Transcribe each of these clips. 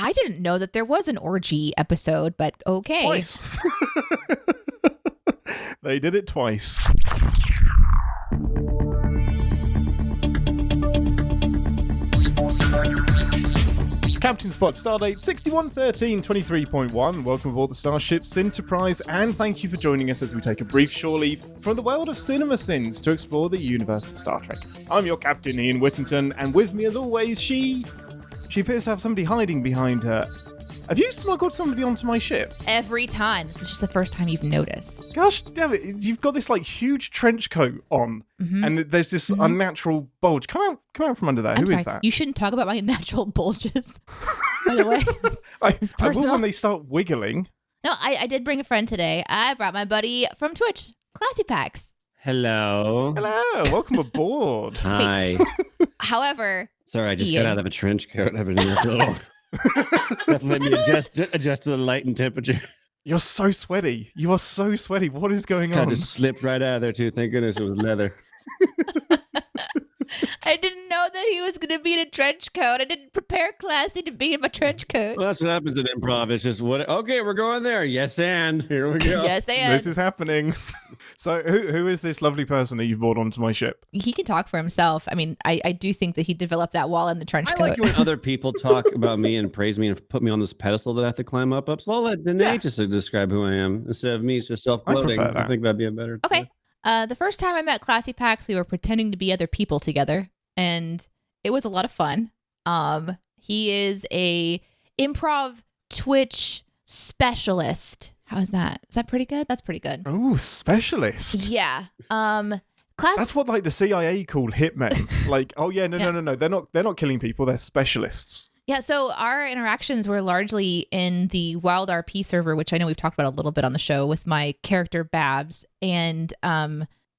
I didn't know that there was an orgy episode, but okay. Twice. They did it twice. Captain Spot, Stardate 6113-23.1. Welcome aboard the Starship's Enterprise, and thank you for joining us as we take a brief shore leave from the world of CinemaSins to explore the universe of Star Trek. I'm your captain, Ian Whittington, and with me as always, she appears to have somebody hiding behind her. Have you smuggled somebody onto my ship? Every time. This is just the first time you've noticed. Gosh damn it, you've got this like huge trench coat on, and there's this unnatural bulge. Come out from under there. Who is that? You shouldn't talk about my natural bulges, by the way. I will when they start wiggling. No, I did bring a friend today. I brought my buddy from Twitch, Classypax. Hello. Welcome aboard. Hi. However, sorry, I just got out of a trench coat. I've been in a little. Let me adjust to the light and temperature. You're so sweaty. You are so sweaty. What is going on? I just slipped right out of there too. Thank goodness it was leather. I didn't know that he was going to be in a trench coat. I didn't prepare Classy to be in my trench coat. Well, that's what happens in improv. It's just okay, we're going there. Yes, and here we go. Yes, and this is happening. So who is this lovely person that you've brought onto my ship? He can talk for himself. I mean, I do think that he developed that while in the trench coat. I like when other people talk about me and praise me and put me on this pedestal that I have to climb up. So I'll let Deneé just describe who I am instead of me just self-gloating. I think that'd be a better. Okay. The first time I met Classypax, we were pretending to be other people together, and it was a lot of fun. He is a improv Twitch specialist. How is that? Is that pretty good? That's pretty good. Oh, specialist. Yeah. That's what like the CIA call hitmen. Like, oh yeah, no. They're not killing people. They're specialists. Yeah, so our interactions were largely in the Wild RP server, which I know we've talked about a little bit on the show with my character Babs, and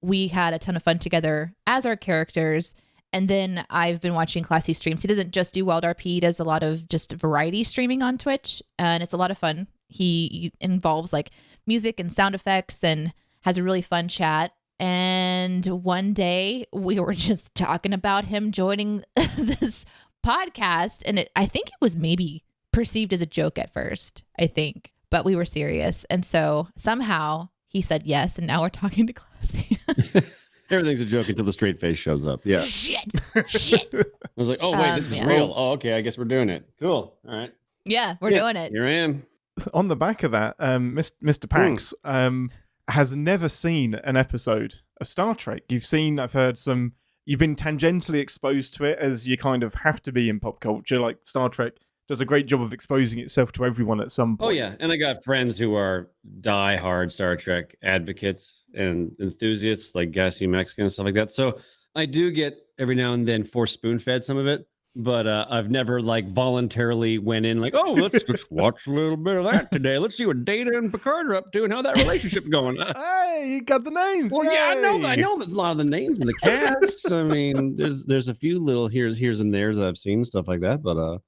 we had a ton of fun together as our characters. And then I've been watching Classy streams. He doesn't just do Wild RP, he does a lot of just variety streaming on Twitch, and it's a lot of fun. He involves like music and sound effects and has a really fun chat. And one day we were just talking about him joining this podcast, and I think it was maybe perceived as a joke at first, I think, but we were serious. And so somehow he said yes, and now we're talking to Classy. Everything's a joke until the straight face shows up. Yeah. Shit. I was like, oh, wait, this is real. Oh, okay, I guess we're doing it. Cool. All right. Yeah, we're doing it. Here I am. On the back of that, Mr. Pax has never seen an episode of Star Trek. I've heard some, you've been tangentially exposed to it as you kind of have to be in pop culture. Like Star Trek does a great job of exposing itself to everyone at some point. Oh, yeah. And I got friends who are die-hard Star Trek advocates and enthusiasts, like gassy Mexican and stuff like that. So I do get every now and then force spoon-fed some of it. But I've never like voluntarily went in like, oh, let's watch a little bit of that today. Let's see what Data and Picard are up to and how that relationship's going. Hey, you got the names. Well, yeah, I know there's a lot of the names in the cast. I mean, there's a few little here's and there's I've seen stuff like that. But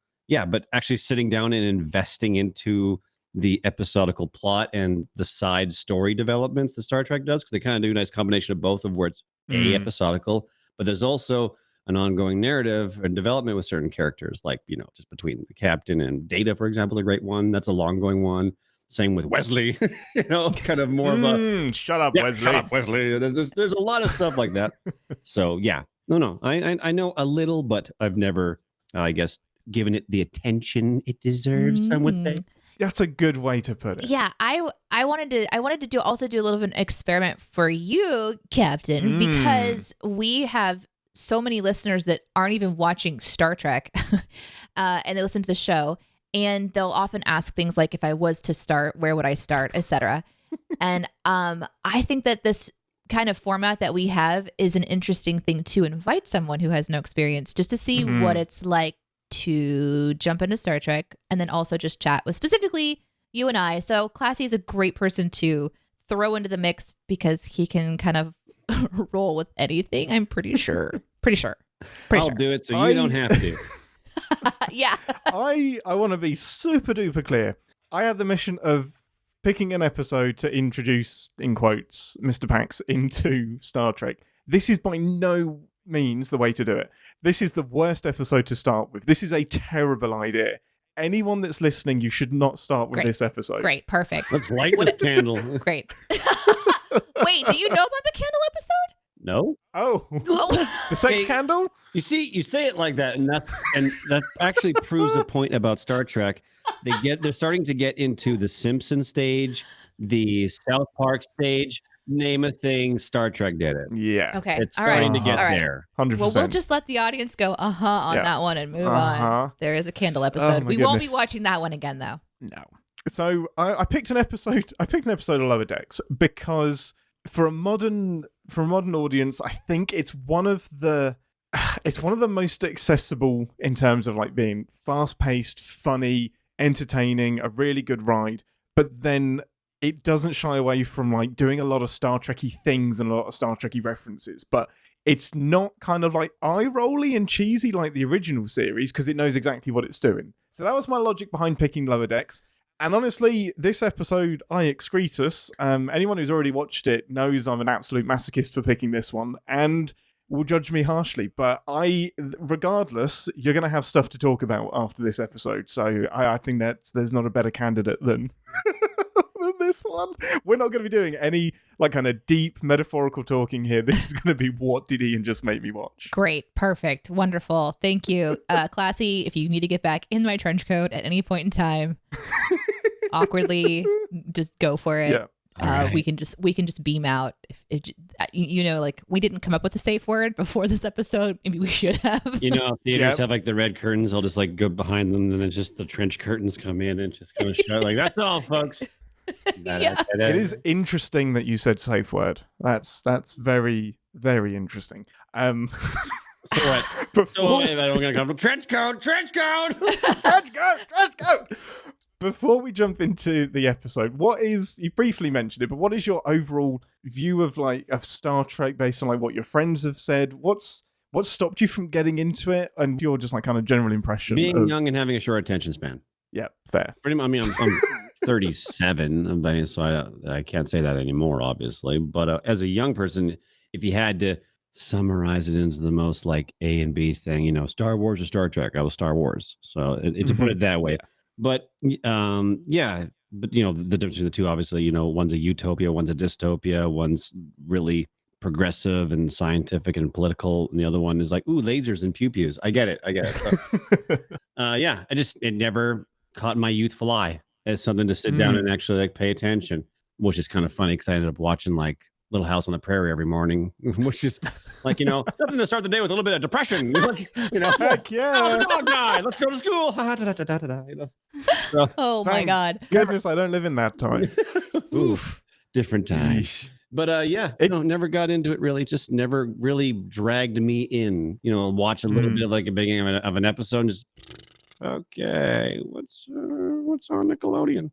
but actually sitting down and investing into the episodical plot and the side story developments that Star Trek does, because they kind of do a nice combination of both, of where it's episodical, but there's also an ongoing narrative and development with certain characters, like, just between the captain and Data, for example, is a great one. That's a long going one. Same with Wesley, kind of more of a shut up, Wesley. Shut up, Wesley. There's a lot of stuff like that. So yeah, no, I know a little, but I've never, I guess, given it the attention it deserves. Some would say. That's a good way to put it. Yeah, I wanted to do a little of an experiment for you, Captain, because we have so many listeners that aren't even watching Star Trek and they listen to the show, and they'll often ask things like, if I was to start, where would I start, etc. And I think that this kind of format that we have is an interesting thing to invite someone who has no experience, just to see what it's like to jump into Star Trek, and then also just chat with specifically you and I. So Classy is a great person to throw into the mix because he can kind of roll with anything. I'm pretty sure. I'll do it so you don't have to. Yeah. I want to be super duper clear. I had the mission of picking an episode to introduce, in quotes, Mr. Pax into Star Trek. This is by no means the way to do it. This is the worst episode to start with. This is a terrible idea. anyone that's listening, you should not start with Great. this episode. Great. Perfect. Let's light this candle. Great. Wait, do you know about the candle episode? No. Oh, Oh. the sex Hey. candle? You see, you say it like that, and that actually proves a point about Star Trek. They're starting to get into the Simpsons stage, the South Park stage. Name a thing, Star Trek did it. Yeah. Okay. It's All right. starting to get All right. there. 100%. Well, we'll just let the audience go on Yeah. that one and move Uh-huh. on. There is a candle episode. my We won't be goodness. watching that one again, though. No. So I picked an episode. I picked an episode of Lower Decks because for a modern audience, I think it's one of the most accessible in terms of like being fast-paced, funny, entertaining, a really good ride. But then it doesn't shy away from like doing a lot of Star Trek-y things and a lot of Star Trek-y references. But it's not kind of like eye-rolly and cheesy like the original series because it knows exactly what it's doing. So that was my logic behind picking Lower Decks. And honestly, this episode, Excretus, anyone who's already watched it knows I'm an absolute masochist for picking this one and will judge me harshly. But regardless, you're going to have stuff to talk about after this episode. So I think that there's not a better candidate than this one. We're not going to be doing any like kind of deep metaphorical talking here. This is going to be what did Ian just make me watch? Great. Perfect. Wonderful. Thank you. Classy, if you need to get back in my trench coat at any point in time, awkwardly, just go for it. Yeah. Alright. We can just beam out. If like we didn't come up with a safe word before this episode. Maybe we should have. You know, theaters Yep. have like the red curtains. I'll just like go behind them, and then just the trench curtains come in and just kind of show like that's all, folks. Yeah. It is interesting that you said safe word. That's very, very interesting. So what? Before, So I'm gonna come from trench coat. Trench coat! Before we jump into the episode, you briefly mentioned it, but what is your overall view of Star Trek based on like what your friends have said? What's stopped you from getting into it, and your just like kind of general impression? Being young and having a short attention span. Yeah, fair. Pretty much. I mean, I'm 37, so I can't say that anymore, obviously. But as a young person, if you had to summarize it into the most like A and B thing, Star Wars or Star Trek, I was Star Wars. So to put it that way. Yeah. But yeah, but the difference between the two, obviously, one's a utopia, one's a dystopia, one's really progressive and scientific and political, and the other one is like, ooh, lasers and pew pews. I get it. So, yeah, it never caught my youthful eye as something to sit down and actually like pay attention, which is kind of funny because I ended up watching like Little House on the Prairie every morning, which is like, nothing to start the day with a little bit of depression. Heck yeah. Oh, the dog died. Let's go to school. So, Oh my Thank God. Goodness, I don't live in that time. oof, different time. But yeah, never got into it really. Just never really dragged me in. Watch a little bit of like a beginning of an episode and just okay, what's on Nickelodeon?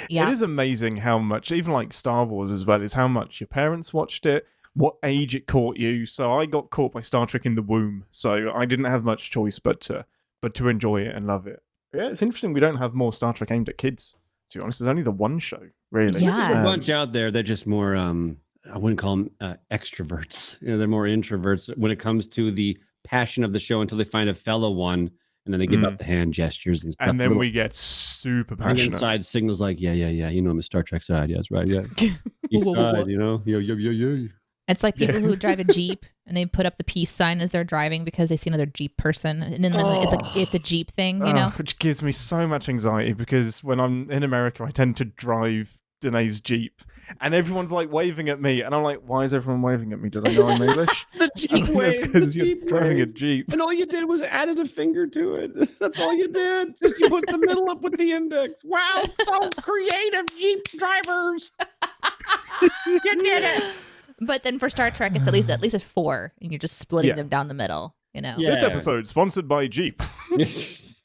Yeah. It is amazing how much, even like Star Wars as well, is how much your parents watched it, what age it caught you. So I got caught by Star Trek in the womb, so I didn't have much choice but to enjoy it and love it. Yeah, it's interesting we don't have more Star Trek aimed at kids. To be honest, there's only the one show, really. Yeah. There's a bunch out there. They're just more I wouldn't call them extroverts. They're more introverts when it comes to the passion of the show until they find a fellow one. And then they give up the hand gestures and stuff. And then we get super and passionate. inside signals like, yeah. I'm a Star Trek side. Yeah, that's right. Yeah. East side, Yeah. It's like people who drive a Jeep and they put up the peace sign as they're driving because they see another Jeep person, and then it's a Jeep thing, which gives me so much anxiety because when I'm in America, I tend to drive Deneé's Jeep, and everyone's like waving at me, and I'm like, why is everyone waving at me? Do they know I'm English? The Jeep wave. Because you're Jeep driving wave. a Jeep. And all you did was added a finger to it. That's all you did. Just you put the middle up with the index. Wow, so creative, Jeep drivers. You did it. But then for Star Trek, it's at least it's 4, and you're just splitting Yeah. them down the middle. Yeah. This episode sponsored by Jeep.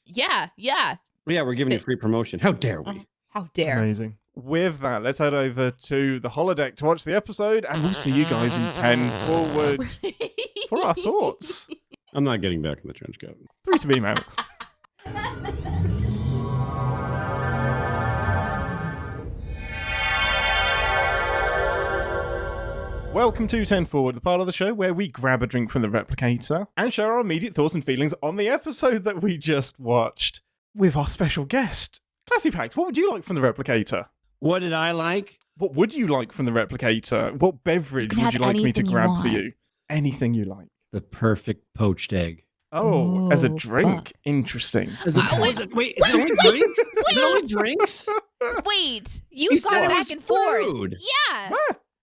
Yeah. Yeah, we're giving you free promotion. How dare we? How dare? Amazing. With that, let's head over to the holodeck to watch the episode, and we'll see you guys in 10 forward for our thoughts. I'm not getting back in the trench coat. 3 to beam out. Welcome to 10 Forward, the part of the show where we grab a drink from the replicator and share our immediate thoughts and feelings on the episode that we just watched. with our special guest, Classypax. What would you like from the replicator? What did I like? What would you like from the replicator? What beverage would you like me to grab for you? Anything you like. The perfect poached egg. Oh, as a drink. Interesting. Wait, is it only drinks? Is it only drinks? Wait, you've gone back and forth. Yeah.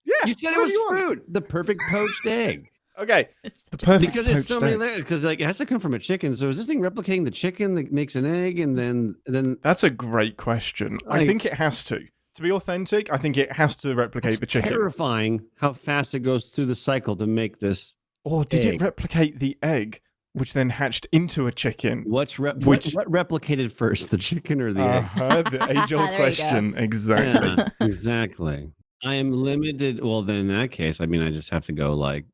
Yeah. You said it was food. The perfect poached egg. Okay. The perfect because it's so many layers. Because like it has to come from a chicken. So is this thing replicating the chicken that makes an egg, and then? That's a great question. I think it has to. To be authentic, I think it has to replicate the chicken. Terrifying how fast it goes through the cycle to make this. Or did it replicate the egg, which then hatched into a chicken? What replicated first, the chicken or the egg? The age-old question. Exactly. Yeah, exactly. I am limited. Well, then in that case, I mean, I just have to go like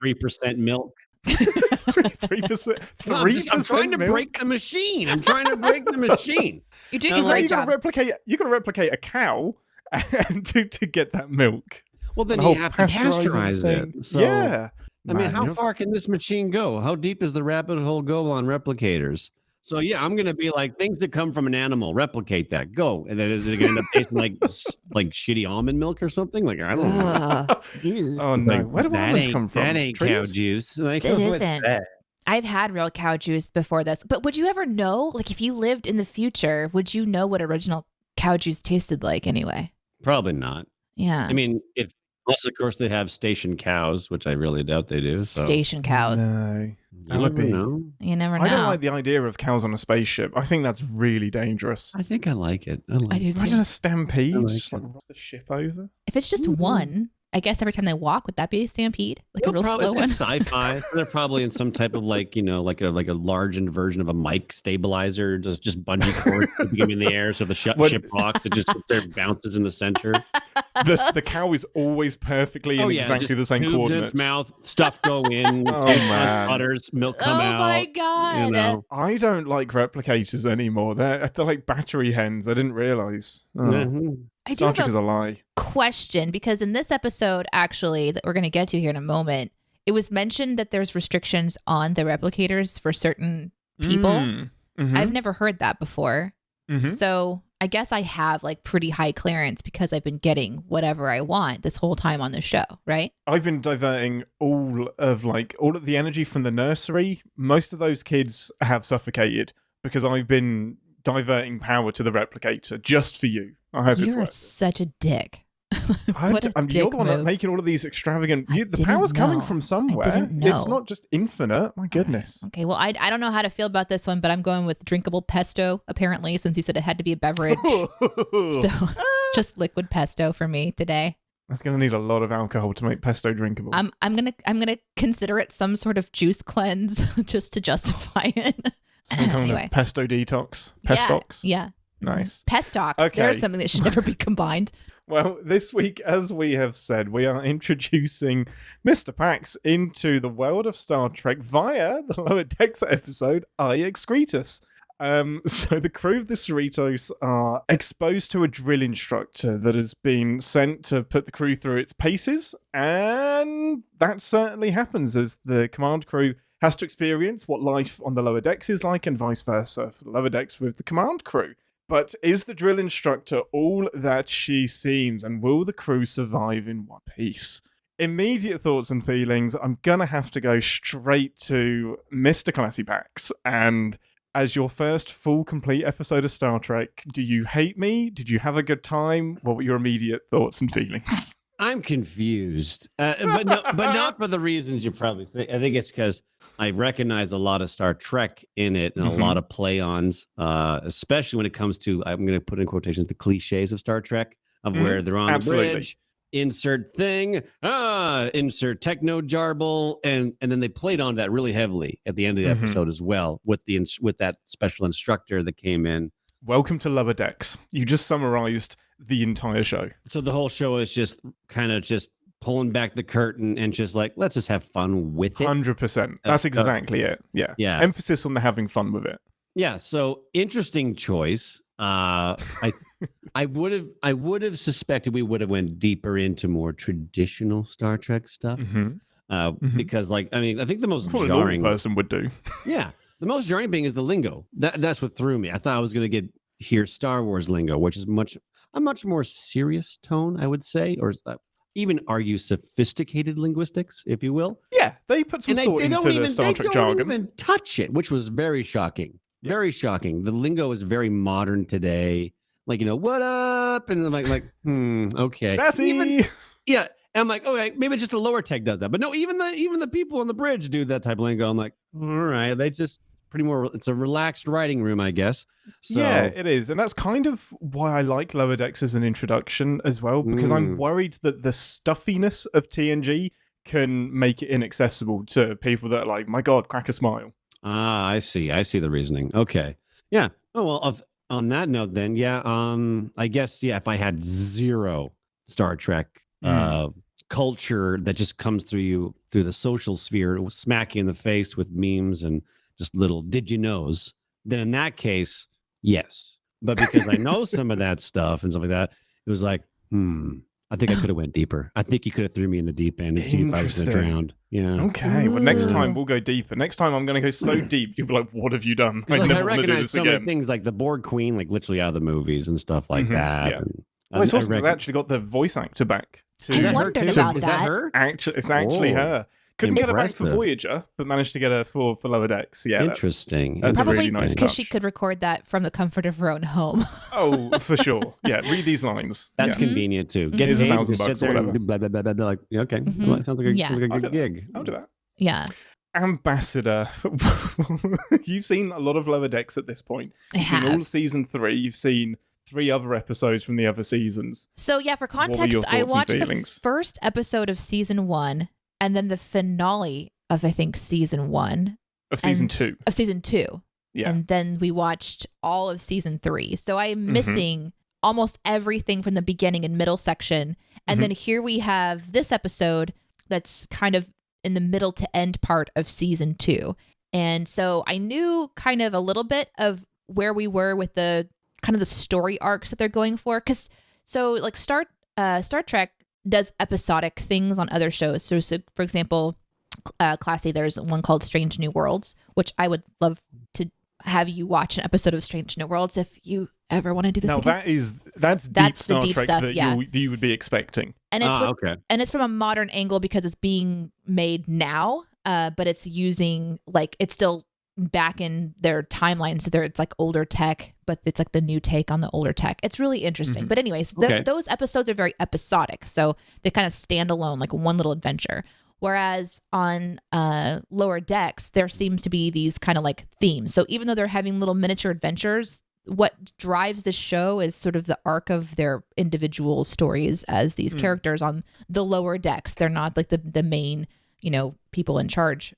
3% milk. 3%. I'm trying to break the machine. You're doing a great job. You got to replicate a cow and to get that milk. Well, then you have to pasteurize it. So, yeah. I mean, how far can this machine go? How deep does the rabbit hole go on replicators? So yeah, I'm gonna be like things that come from an animal, replicate that, go, and then is it gonna end up tasting like shitty almond milk or something? Like I don't know. Oh no, where do almonds come from? That ain't cow juice. Like, it isn't. I've had real cow juice before this, but would you ever know? Like, if you lived in the future, would you know what original cow juice tasted like anyway? Probably not. Yeah. I mean, unless of course they have station cows, which I really doubt they do. Station cows. No. You never know. You never know. I don't like the idea of cows on a spaceship. I think that's really dangerous. I think I like it. I do too. Am I going to stampede? Just like rock the ship over? If it's just one, I guess every time they walk, would that be a stampede? Like a real slow one? Sci-fi. They're probably in some type of like a large inversion of a mic stabilizer, just bungee cord keeping them in the air so the ship rocks. It just sits there, bounces in the center. The cow is always perfectly in exactly the same coordinates. In its mouth, stuff go in. Butters, milk come out. Oh my god! You know. I don't like replicators anymore. They're like battery hens. I didn't realize. I do have is a lie. Question, because in this episode, actually, that we're going to get to here in a moment, it was mentioned that there's restrictions on the replicators for certain people. Mm-hmm. I've never heard that before. Mm-hmm. So I guess I have like pretty high clearance because I've been getting whatever I want this whole time on the show, right? I've been diverting all of the energy from the nursery. Most of those kids have suffocated because I've been diverting power to the replicator just for you. I hope it's worth it. You're such a dick. You're the one making all of these extravagant. The power's coming from somewhere. It's not just infinite. My goodness. Okay, well, I don't know how to feel about this one, but I'm going with drinkable pesto. Apparently, since you said it had to be a beverage, so just liquid pesto for me today. That's going to need a lot of alcohol to make pesto drinkable. I'm gonna consider it some sort of juice cleanse just to justify it. Anyway, pesto detox. Pestox. Yeah. Nice. Pestox. Okay. There's something that should never be combined. Well, this week, as we have said, we are introducing Mr. Pax into the world of Star Trek via the Lower Decks episode, I, Excretus. So the crew of the Cerritos are exposed to a drill instructor that has been sent to put the crew through its paces, and that certainly happens as the command crew has to experience what life on the lower decks is like and vice versa for the lower decks with the command crew. But is the drill instructor all that she seems, and will the crew survive in one piece? Immediate thoughts and feelings, I'm going to have to go straight to Mr. Classypax. And as your first full, complete episode of Star Trek, do you hate me? Did you have a good time? What were your immediate thoughts and feelings? I'm confused, but not for the reasons you probably think. I think it's because I recognize a lot of Star Trek in it and a lot of play-ons, especially when it comes to, I'm going to put in quotations, the cliches of Star Trek, of where they're on the bridge, insert thing, insert techno jarble, and then they played on that really heavily at the end of the episode as well with that special instructor that came in. Welcome to Lower Decks. You just summarized the entire show. So the whole show is just kind of just pulling back the curtain and just like, let's just have fun with it. 100%. That's exactly it. Yeah. Emphasis on the having fun with it. Yeah. So interesting choice. I would have suspected we would have went deeper into more traditional Star Trek stuff. Because I think the most jarring person would do. Yeah. The most jarring thing is the lingo. That's what threw me. I thought I was going to hear Star Wars lingo, which is a much more serious tone, I would say, or even argue sophisticated linguistics, if you will. Yeah, they put some thought into the Star Trek jargon. They don't even touch it, which was very shocking. Yeah. Very shocking. The lingo is very modern today. Like, what up? And I'm like, okay. Sassy. Yeah. And I'm like, okay, maybe just the lower tech does that. But no, even the people on the bridge do that type of lingo. I'm like, all right, they just it's a relaxed writing room, I guess. So, yeah, it is. And that's kind of why I like Lower Decks as an introduction as well, because I'm worried that the stuffiness of TNG can make it inaccessible to people that are like, my God, crack a smile. Ah, I see the reasoning. Okay. Yeah. Oh, well, on that note then, yeah, I guess, yeah, if I had zero Star Trek culture that just comes through the social sphere, smack you in the face with memes and just little did you knows, then in that case, yes. But because I know some of that stuff and stuff like that, it was like, I think I could have went deeper. I think you could have threw me in the deep end and see if I was going to drown. Yeah. Okay. Well, next time we'll go deeper. Next time I'm going to go so deep, you'll be like, what have you done? I recognize some of the things like the Borg Queen, like literally out of the movies and stuff like that. Yeah. And it's also they actually got the voice actor back. I wondered about that. Is that her? It's actually her. Couldn't get her back for Voyager, but managed to get her for Lower Decks. Yeah, interesting. That's probably a really nice because touch. she could record that from the comfort of her own home. Oh, for sure. Yeah, read these lines. That's convenient too. Get Here's paid, $1,000 or whatever. Blah, blah, blah, blah, blah, like, okay, well, it sounds like a good gig. I'll do that. Yeah. Ambassador. You've seen a lot of Lower Decks at this point. You've seen all of season 3. You've seen 3 other episodes from the other seasons. So yeah, for context, I watched the first episode of season 1 and then the finale of, I think, season 1. Of season 2. Of season 2. Yeah. And then we watched all of season 3. So I'm missing almost everything from the beginning and middle section. And then here we have this episode that's kind of in the middle to end part of season 2. And so I knew kind of a little bit of where we were with the kind of the story arcs that they're going for. Because so like Star Trek does episodic things on other shows. So for example, Classy, there's one called Strange New Worlds, which I would love to have you watch an episode of Strange New Worlds if you ever want to do this. Now again. That's deep Star Trek stuff, that you would be expecting. And it's and it's from a modern angle because it's being made now, but it's using it's still back in their timeline, so it's like older tech, but it's like the new take on the older tech. It's really interesting. But anyways, those episodes are very episodic, so they kind of stand alone, like one little adventure. Whereas on Lower Decks, there seems to be these kind of like themes. So even though they're having little miniature adventures, what drives the show is sort of the arc of their individual stories as these characters on the Lower Decks. They're not like the main, people in charge.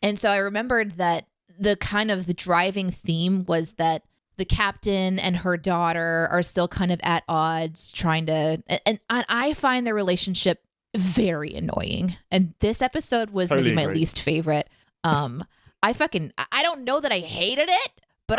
And so I remembered that the kind of the driving theme was that the captain and her daughter are still kind of at odds, trying to, and I find their relationship very annoying. And this episode was maybe my least favorite. I don't know that I hated it, but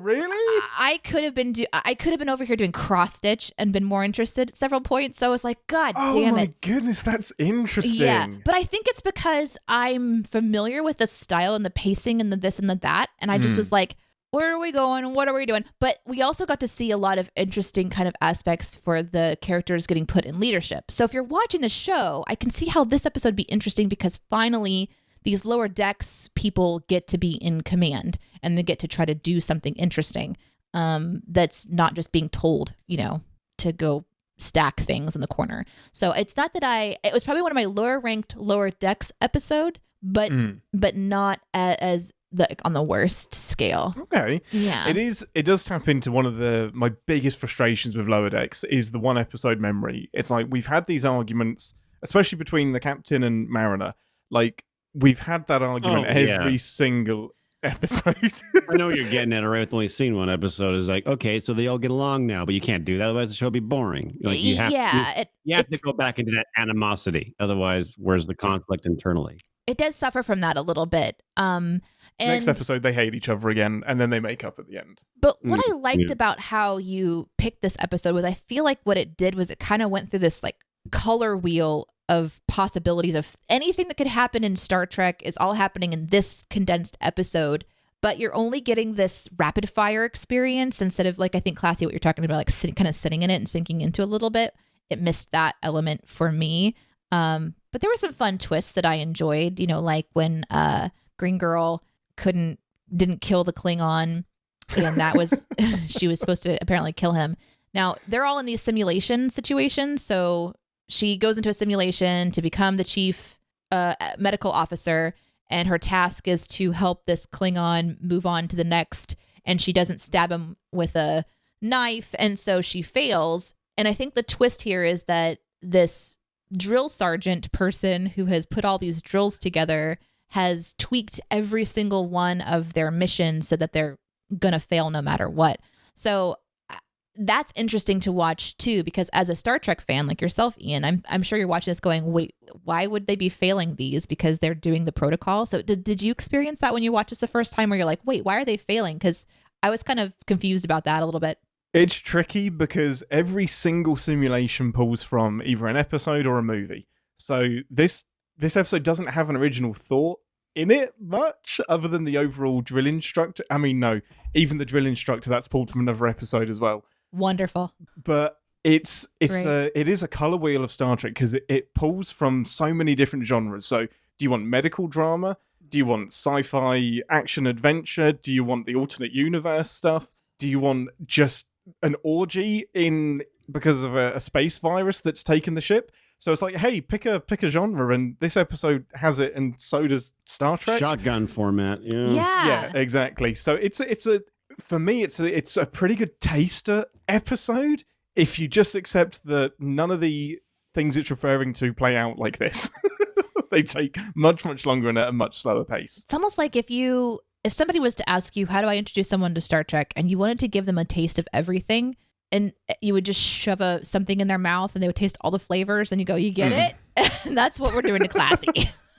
really? I could have been over here doing cross stitch and been more interested at several points. So I was like, God damn it. Oh my goodness, that's interesting. Yeah, but I think it's because I'm familiar with the style and the pacing and the this and the that. And I just was like, where are we going? What are we doing? But we also got to see a lot of interesting kind of aspects for the characters getting put in leadership. So if you're watching the show, I can see how this episode would be interesting because finally these Lower Decks people get to be in command and they get to try to do something interesting that's not just being told, to go stack things in the corner. So it's not that it was probably one of my lower ranked Lower Decks episode, but not as on the worst scale. Okay. Yeah. It does tap into one of my biggest frustrations with Lower Decks is the one episode memory. It's like we've had these arguments, especially between the captain and Mariner. Like we've had that argument every single episode. I know what you're getting at, right? I've only seen one episode. Is like, okay, so they all get along now, but you can't do that, otherwise the show will be boring. Like you have to go back into that animosity, otherwise where's the conflict internally? It does suffer from that a little bit. Next episode, they hate each other again, and then they make up at the end. But what I liked about how you picked this episode was I feel like what it did was it kind of went through this like color wheel of possibilities of anything that could happen in Star Trek is all happening in this condensed episode. but you're only getting this rapid fire experience instead of like, I think Classy, what you're talking about, like kind of sitting in it and sinking into a little bit. It missed that element for me. But there were some fun twists that I enjoyed, like when Green Girl didn't kill the Klingon, and that was she was supposed to apparently kill him. Now they're all in these simulation situations, so she goes into a simulation to become the chief medical officer, and her task is to help this Klingon move on to the next, and she doesn't stab him with a knife, and so she fails. And I think the twist here is that this drill sergeant person who has put all these drills together has tweaked every single one of their missions so that they're gonna fail no matter what. So that's interesting to watch too, because as a Star Trek fan like yourself, Ian, I'm sure you're watching this going, wait, why would they be failing these? Because they're doing the protocol. So did you experience that when you watched this the first time, where you're like, wait, why are they failing? Because I was kind of confused about that a little bit. It's tricky because every single simulation pulls from either an episode or a movie. So this episode doesn't have an original thought in it much, other than the overall drill instructor. I mean, no, even the drill instructor, that's pulled from another episode as well. Wonderful. But it is a color wheel of Star Trek, because it pulls from so many different genres. So do you want medical drama? Do you want sci-fi action adventure? Do you want the alternate universe stuff? Do you want just an orgy because of a space virus that's taken the ship? So it's like, hey, pick a genre, and this episode has it, and so does Star Trek. Shotgun format, yeah, exactly. So for me, it's a pretty good taster episode if you just accept that none of the things it's referring to play out like this. They take much, much longer and at a much slower pace. It's almost like if somebody was to ask you, how do I introduce someone to Star Trek, and you wanted to give them a taste of everything, and you would just shove something in their mouth and they would taste all the flavors, and you go, you get it? And that's what we're doing to Classy.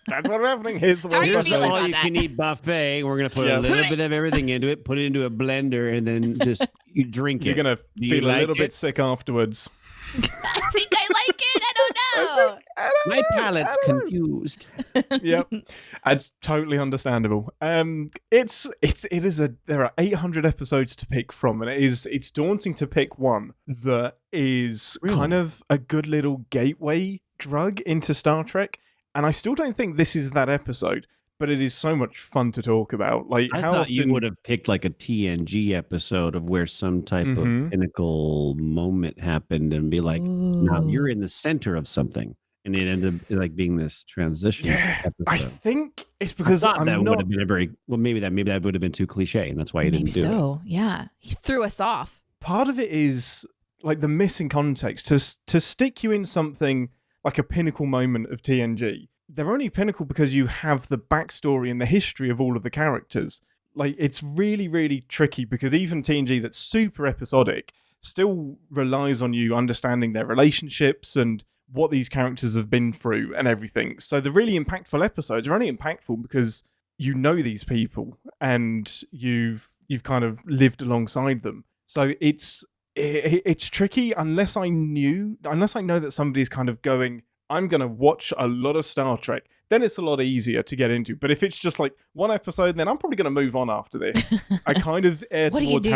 That's what's happening. Here's the How are you feeling about all you that? can eat buffet. We're going to put a little bit of everything into it, put it into a blender, and then just you drink it. You're going to feel a little bit sick afterwards. I think I like it. I don't know. My palate's confused. Yep, it's totally understandable. There are 800 episodes to pick from, and it's daunting to pick one that is kind of a good little gateway drug into Star Trek. And I still don't think this is that episode, but it is so much fun to talk about. Like, I thought you would have picked like a TNG episode of where some type of pinnacle moment happened, and be like, now you're in the center of something. And it ended up like being this transition episode. I think it's because would have been maybe that would have been too cliche, and that's why he didn't do it. So, yeah. He threw us off. Part of it is like the missing context. To stick you in something like a pinnacle moment of TNG, they're only pinnacle because you have the backstory and the history of all of the characters. Like, it's really, really tricky, because even TNG, that's super episodic, still relies on you understanding their relationships and what these characters have been through and everything. So the really impactful episodes are only impactful because you know these people and you've kind of lived alongside them. So it's tricky unless I know that somebody's kind of going, I'm going to watch a lot of Star Trek. Then it's a lot easier to get into. But if it's just like one episode, then I'm probably going to move on after this. I kind of err towards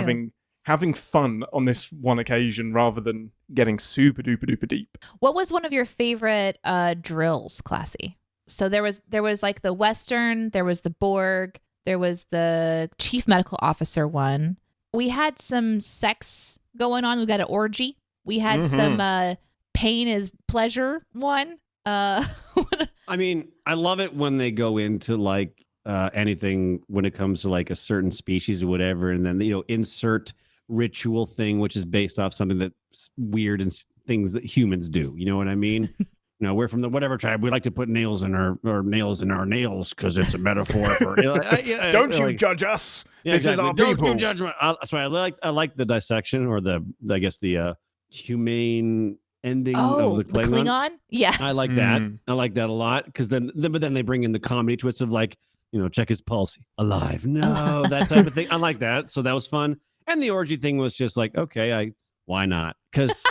having fun on this one occasion rather than getting super duper duper deep. What was one of your favorite drills, Classy? So there was like the Western, there was the Borg, there was the Chief Medical Officer one. We had some sex going on. We got an orgy. We had some pain is pleasure one. I mean, I love it when they go into like anything when it comes to like a certain species or whatever, and then insert ritual thing which is based off something that's weird and things that humans do. You know what I mean? We're from the whatever tribe. We like to put nails in our nails because it's a metaphor for. Don't you judge us? Yeah, this exactly. is our Don't people. do judgment. I like the dissection, or the humane ending of the Klingon. Yeah, I like that. I like that a lot, because then they bring in the comedy twist of like, check his pulse, alive, no, that type of thing. I like that. So that was fun. And the orgy thing was just like, okay, why not? Because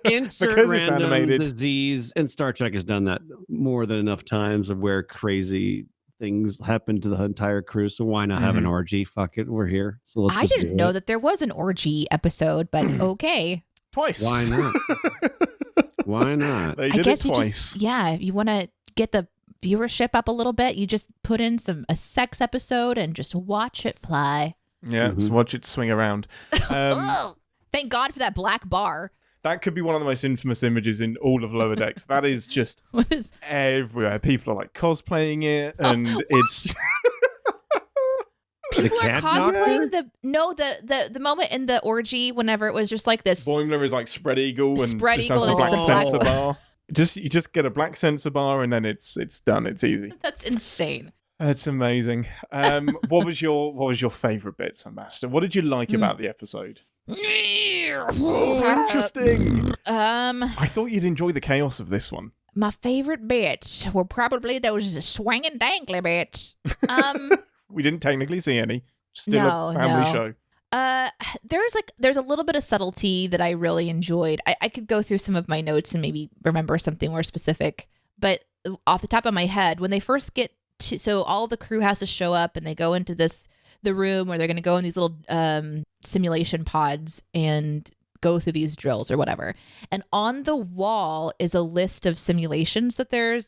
insert random disease, and Star Trek has done that more than enough times, of where crazy things happen to the entire crew. So why not have an orgy? Fuck it, we're here. So let's I just didn't know that there was an orgy episode, but okay. Twice. Why not? Why not? They I did guess it you twice. just, you want to get the viewership up a little bit. You just put in a sex episode and just watch it fly. Yeah, just watch it swing around. Thank God for that black bar. That could be one of the most infamous images in all of Lower Decks. That is just What is everywhere. People are like cosplaying it, and it's people are cat cosplaying the moment in the orgy whenever it was just like this. Boimler is like spread eagle and Spread just eagle has a and black it's the black sensor bar. bar. You just get a black sensor bar, and then it's done. It's easy. That's insane. That's amazing. What was your favorite bits, Ambassador? What did you like about the episode? Oh, interesting. I thought you'd enjoy the chaos of this one. My favorite bits were probably those swinging dangly bits. We didn't technically see any. Still a family show. There's a little bit of subtlety that I really enjoyed. I could go through some of my notes and maybe remember something more specific, but off the top of my head, when they first get to, so all the crew has to show up and they go into the room where they're going to go in these little simulation pods and go through these drills or whatever. And on the wall is a list of simulations that they're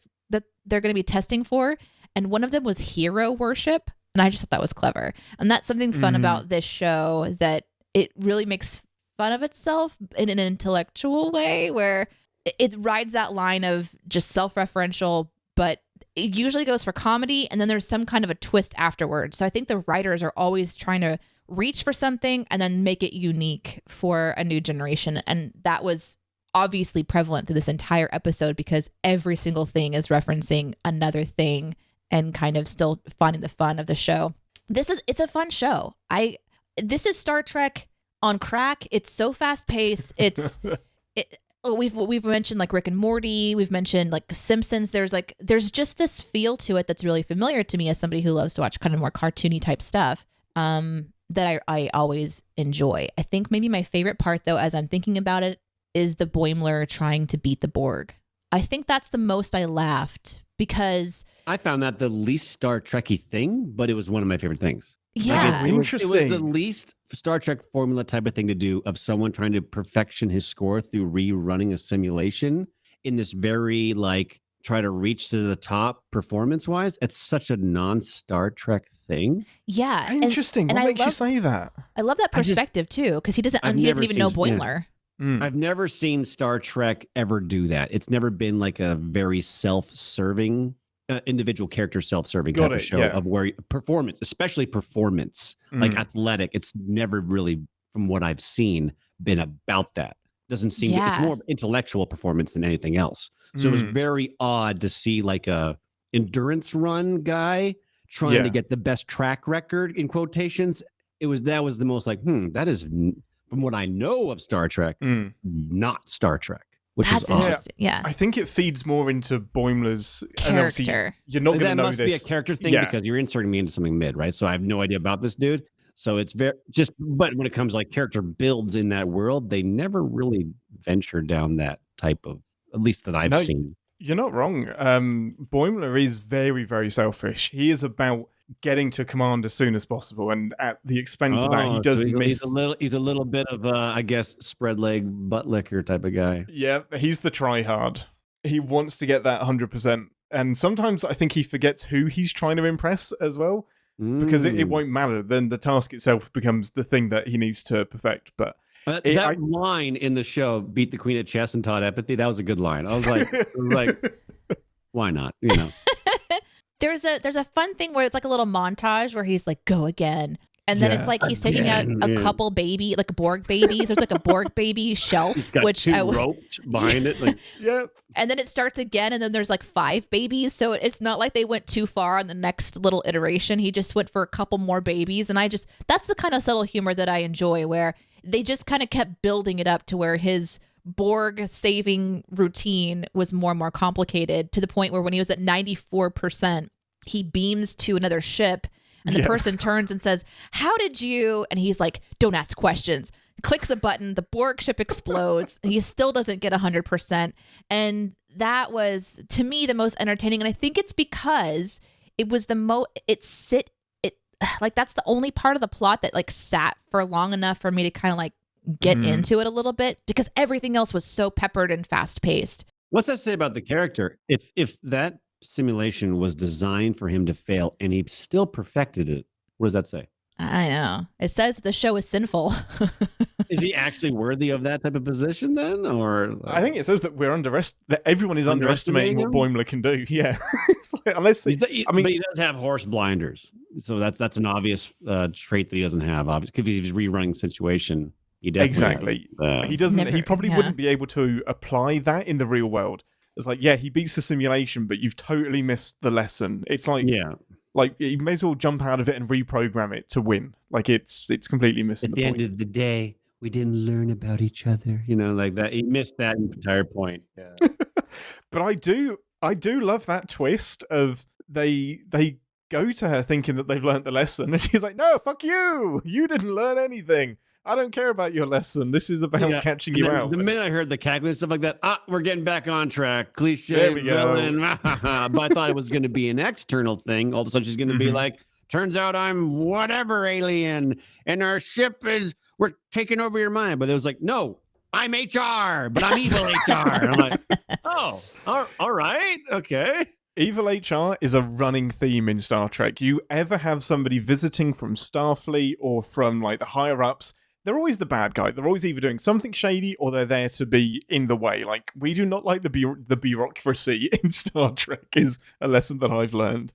going to be testing for, and one of them was hero worship. And I just thought that was clever. And that's something fun about this show, that it really makes fun of itself in an intellectual way, where it rides that line of just self-referential, but it usually goes for comedy, and then there's some kind of a twist afterwards. So I think the writers are always trying to reach for something and then make it unique for a new generation. And that was obviously prevalent through this entire episode, because every single thing is referencing another thing and kind of still finding the fun of the show. It's a fun show. This is Star Trek on crack. It's so fast paced. We've mentioned like Rick and Morty. We've mentioned like Simpsons. There's just this feel to it that's really familiar to me as somebody who loves to watch kind of more cartoony type stuff. That I always enjoy. I think maybe my favorite part, though, as I'm thinking about it, is the Boimler trying to beat the Borg. I think that's the most I laughed, because I found that the least Star Trek-y thing, but it was one of my favorite things. Yeah. Like Interesting. It was the least Star Trek formula type of thing to do, of someone trying to perfection his score through rerunning a simulation in this very like try to reach to the top performance-wise. It's such a non-Star Trek thing. Yeah. Interesting. What makes you say that? I love that perspective too, because he doesn't even know Boimler. I've never seen Star Trek ever do that. It's never been like a very self-serving, individual character self-serving type of show of where performance, especially performance, like athletic. It's never really, from what I've seen, been about that. Doesn't seem it's more intellectual performance than anything else. So it was very odd to see like a endurance run guy trying to get the best track record in quotations. That was the most like, that is, from what I know of Star Trek, not Star Trek. Which That's is odd. interesting. Yeah. I think it feeds more into Boimler's character. You're not going to That know must this. be a character thing because you're inserting me into something mid, right? So I have no idea about this dude. So it's but when it comes like character builds in that world, they never really venture down that type of, at least that I've seen. You're not wrong. Boimler is very, very selfish. He is about getting to command as soon as possible, and at the expense of that, he does miss. He's a little bit of I guess, spread leg butt licker type of guy. Yeah, he's the tryhard. He wants to get that 100%, and sometimes I think he forgets who he's trying to impress as well, because it won't matter. Then the task itself becomes the thing that he needs to perfect. But that line in the show, "Beat the Queen at chess and taught empathy," that was a good line. I was like, why not? You know. There's a fun thing where it's like a little montage where he's like, go again. And then it's like he's taking out a couple baby, like Borg babies. There's like a Borg baby shelf, he's got two roped behind it. Like, and then it starts again, and then there's like 5 babies. So it's not like they went too far on the next little iteration. He just went for a couple more babies. And that's the kind of subtle humor that I enjoy, where they just kind of kept building it up to where his Borg saving routine was more and more complicated, to the point where when he was at 94%, he beams to another ship, and the person turns and says, "How did you?" And he's like, "Don't ask questions." Clicks a button, the Borg ship explodes, and he still doesn't get 100%. And that was, to me, the most entertaining. And I think it's because it was like that's the only part of the plot that like sat for long enough for me to kind of like get into it a little bit, because everything else was so peppered and fast paced. What's that say about the character? If that simulation was designed for him to fail and he still perfected it, what does that say? I know. It says that the show is sinful. Is he actually worthy of that type of position then? Or I think it says that that everyone is underestimating what Boimler can do. Yeah. Like, unless but he does have horse blinders. So that's an obvious trait that he doesn't have, obviously, because he's rerunning situation. He definitely he doesn't. He probably wouldn't be able to apply that in the real world. It's like, yeah, he beats the simulation, but you've totally missed the lesson. It's like, like you may as well jump out of it and reprogram it to win. Like it's completely missing the point. At the end of the day, we didn't learn about each other. You know, like that. He missed that entire point. Yeah. But I do love that twist of they go to her thinking that they've learned the lesson, and she's like, "No, fuck you! You didn't learn anything. I don't care about your lesson. This is about catching you out." The minute I heard the calculus stuff like that, we're getting back on track. Cliche villain. But I thought it was going to be an external thing. All of a sudden, she's going to be like, "Turns out I'm whatever alien, and our ship we're taking over your mind." But it was like, "No, I'm HR, but I'm evil HR." And I'm like, "Oh, all right, okay." Evil HR is a running theme in Star Trek. You ever have somebody visiting from Starfleet or from like the higher ups, they're always the bad guy. They're always either doing something shady or they're there to be in the way. Like, we do not like the bureaucracy in Star Trek is a lesson that I've learned.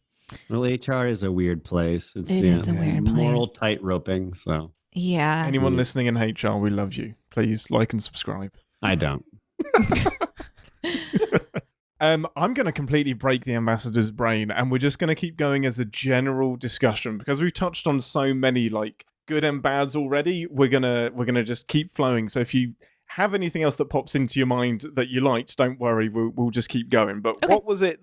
Well, HR is a weird place. It is a weird place. Moral tight-roping, so. Yeah. Anyone listening in HR, we love you. Please like and subscribe. I don't. I'm going to completely break the ambassador's brain, and we're just going to keep going as a general discussion because we've touched on so many like good and bads already. We're gonna just keep flowing. So if you have anything else that pops into your mind that you liked, don't worry, we'll just keep going. But okay. what was it,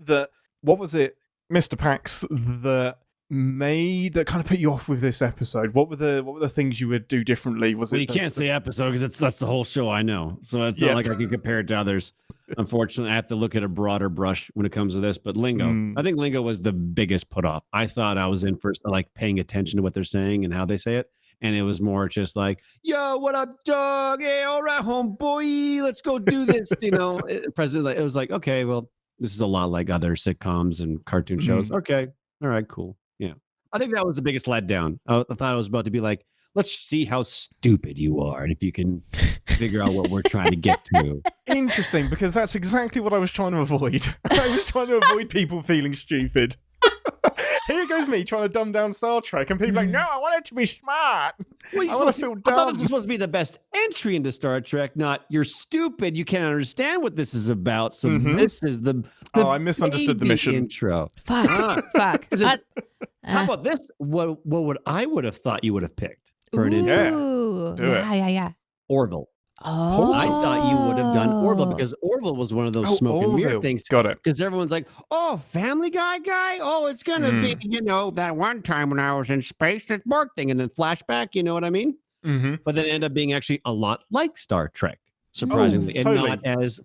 Mr. Pax, that kind of put you off with this episode? What were the things you would do differently? You can't say episode because that's the whole show, I know. So it's not like I can compare it to others. Unfortunately, I have to look at a broader brush when it comes to this. But lingo, I think lingo was the biggest put off. I thought I was in for like paying attention to what they're saying and how they say it. And it was more just like, "Yo, what up, dog? Hey, all right, homeboy, let's go do this." You know, it was like, okay, well, this is a lot like other sitcoms and cartoon shows. Okay, all right, cool. Yeah, I think that was the biggest letdown. I thought it was about to be like, let's see how stupid you are, and if you can figure out what we're trying to get to. Interesting, because that's exactly what I was trying to avoid. I was trying to avoid people feeling stupid. Here goes me trying to dumb down Star Trek, and people are like, "No, I want it to be smart. Well, I want to feel dumb." I thought this was supposed to be the best entry into Star Trek, not "you're stupid, you can't understand what this is about." So this is the I misunderstood the mission intro. Fuck. How about this? What would have thought you would have picked for an intro? Yeah. Orville. Oh, I thought you would have done Orville because Orville was one of those smoke and mirror things. Got it. Because everyone's like, "Oh, Family Guy guy? Oh, it's going to be, that one time when I was in space, this Borg thing." And then flashback, you know what I mean? Mm-hmm. But then it ended up being actually a lot like Star Trek, surprisingly. And not as,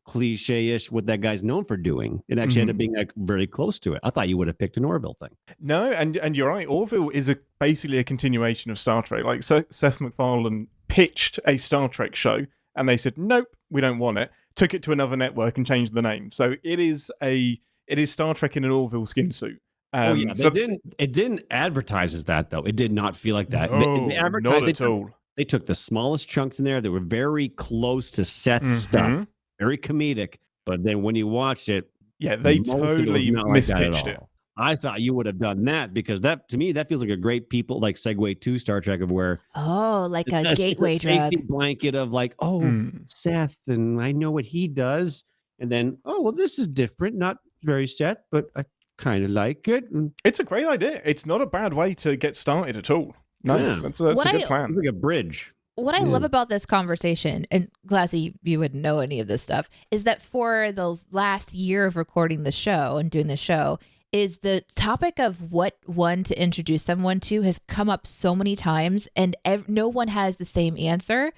cliche-ish what that guy's known for doing. It actually ended up being like very close to it. I thought you would have picked an Orville thing. No, and you're right. Orville is basically a continuation of Star Trek. Like Seth MacFarlane pitched a Star Trek show, and they said, "Nope, we don't want it." Took it to another network and changed the name. So it is Star Trek in an Orville skin suit. It didn't advertise as that though. It did not feel like that. No, not at all. They took the smallest chunks in there. They were very close to Seth's stuff, very comedic. But then when you watched it, they totally mispitched it. I thought you would have done that because that, to me, that feels like a great segue to Star Trek of where like a gateway it's a safety blanket of like, Seth, and I know what he does, and then this is different, not very Seth, but I kind of like it. It's a great idea. It's not a bad way to get started at all. No, that's a good plan. It's like a bridge. What I love about this conversation, and Glassy, you wouldn't know any of this stuff, is that for the last year of recording the show and doing the show, is the topic of what one to introduce someone to has come up so many times, and no one has the same answer.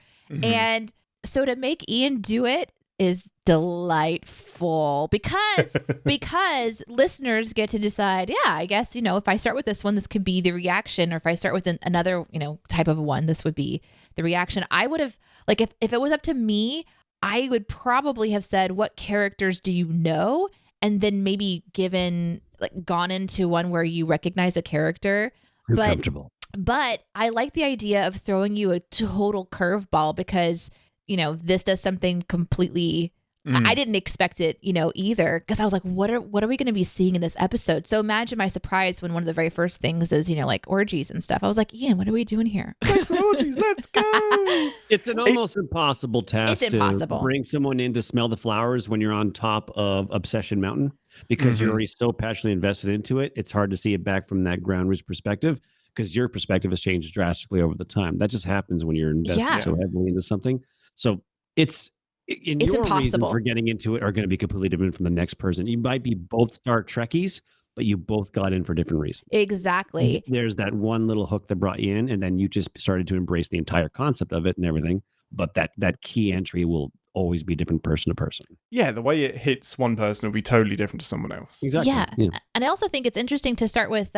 And so to make Ian do it is delightful because listeners get to decide, yeah, I guess, if I start with this one, this could be the reaction, or if I start with another, type of one, this would be the reaction. I would have, like, if it was up to me, I would probably have said, what characters do you know? And then maybe gone into one where you recognize a character. Too comfortable. But I like the idea of throwing you a total curveball because, this does something completely, I didn't expect it, either. Because I was like, what are we going to be seeing in this episode? So imagine my surprise when one of the very first things is, like orgies and stuff. I was like, Ian, what are we doing here? Orgies, let's go. It's an almost impossible task to bring someone in to smell the flowers when you're on top of Obsession Mountain, because you're already so passionately invested into it. It's hard to see it back from that ground root's perspective, because your perspective has changed drastically over the time. That just happens when you're invested so heavily into something. So it's your impossible. Reasons for getting into it are going to be completely different from the next person. You might be both Star Trekkies, but you both got in for different reasons. Exactly. There's that one little hook that brought you in, and then you just started to embrace the entire concept of it and everything. But that key entry will always be different person to person. Yeah, the way it hits one person will be totally different to someone else. Exactly. Yeah. And I also think it's interesting to start with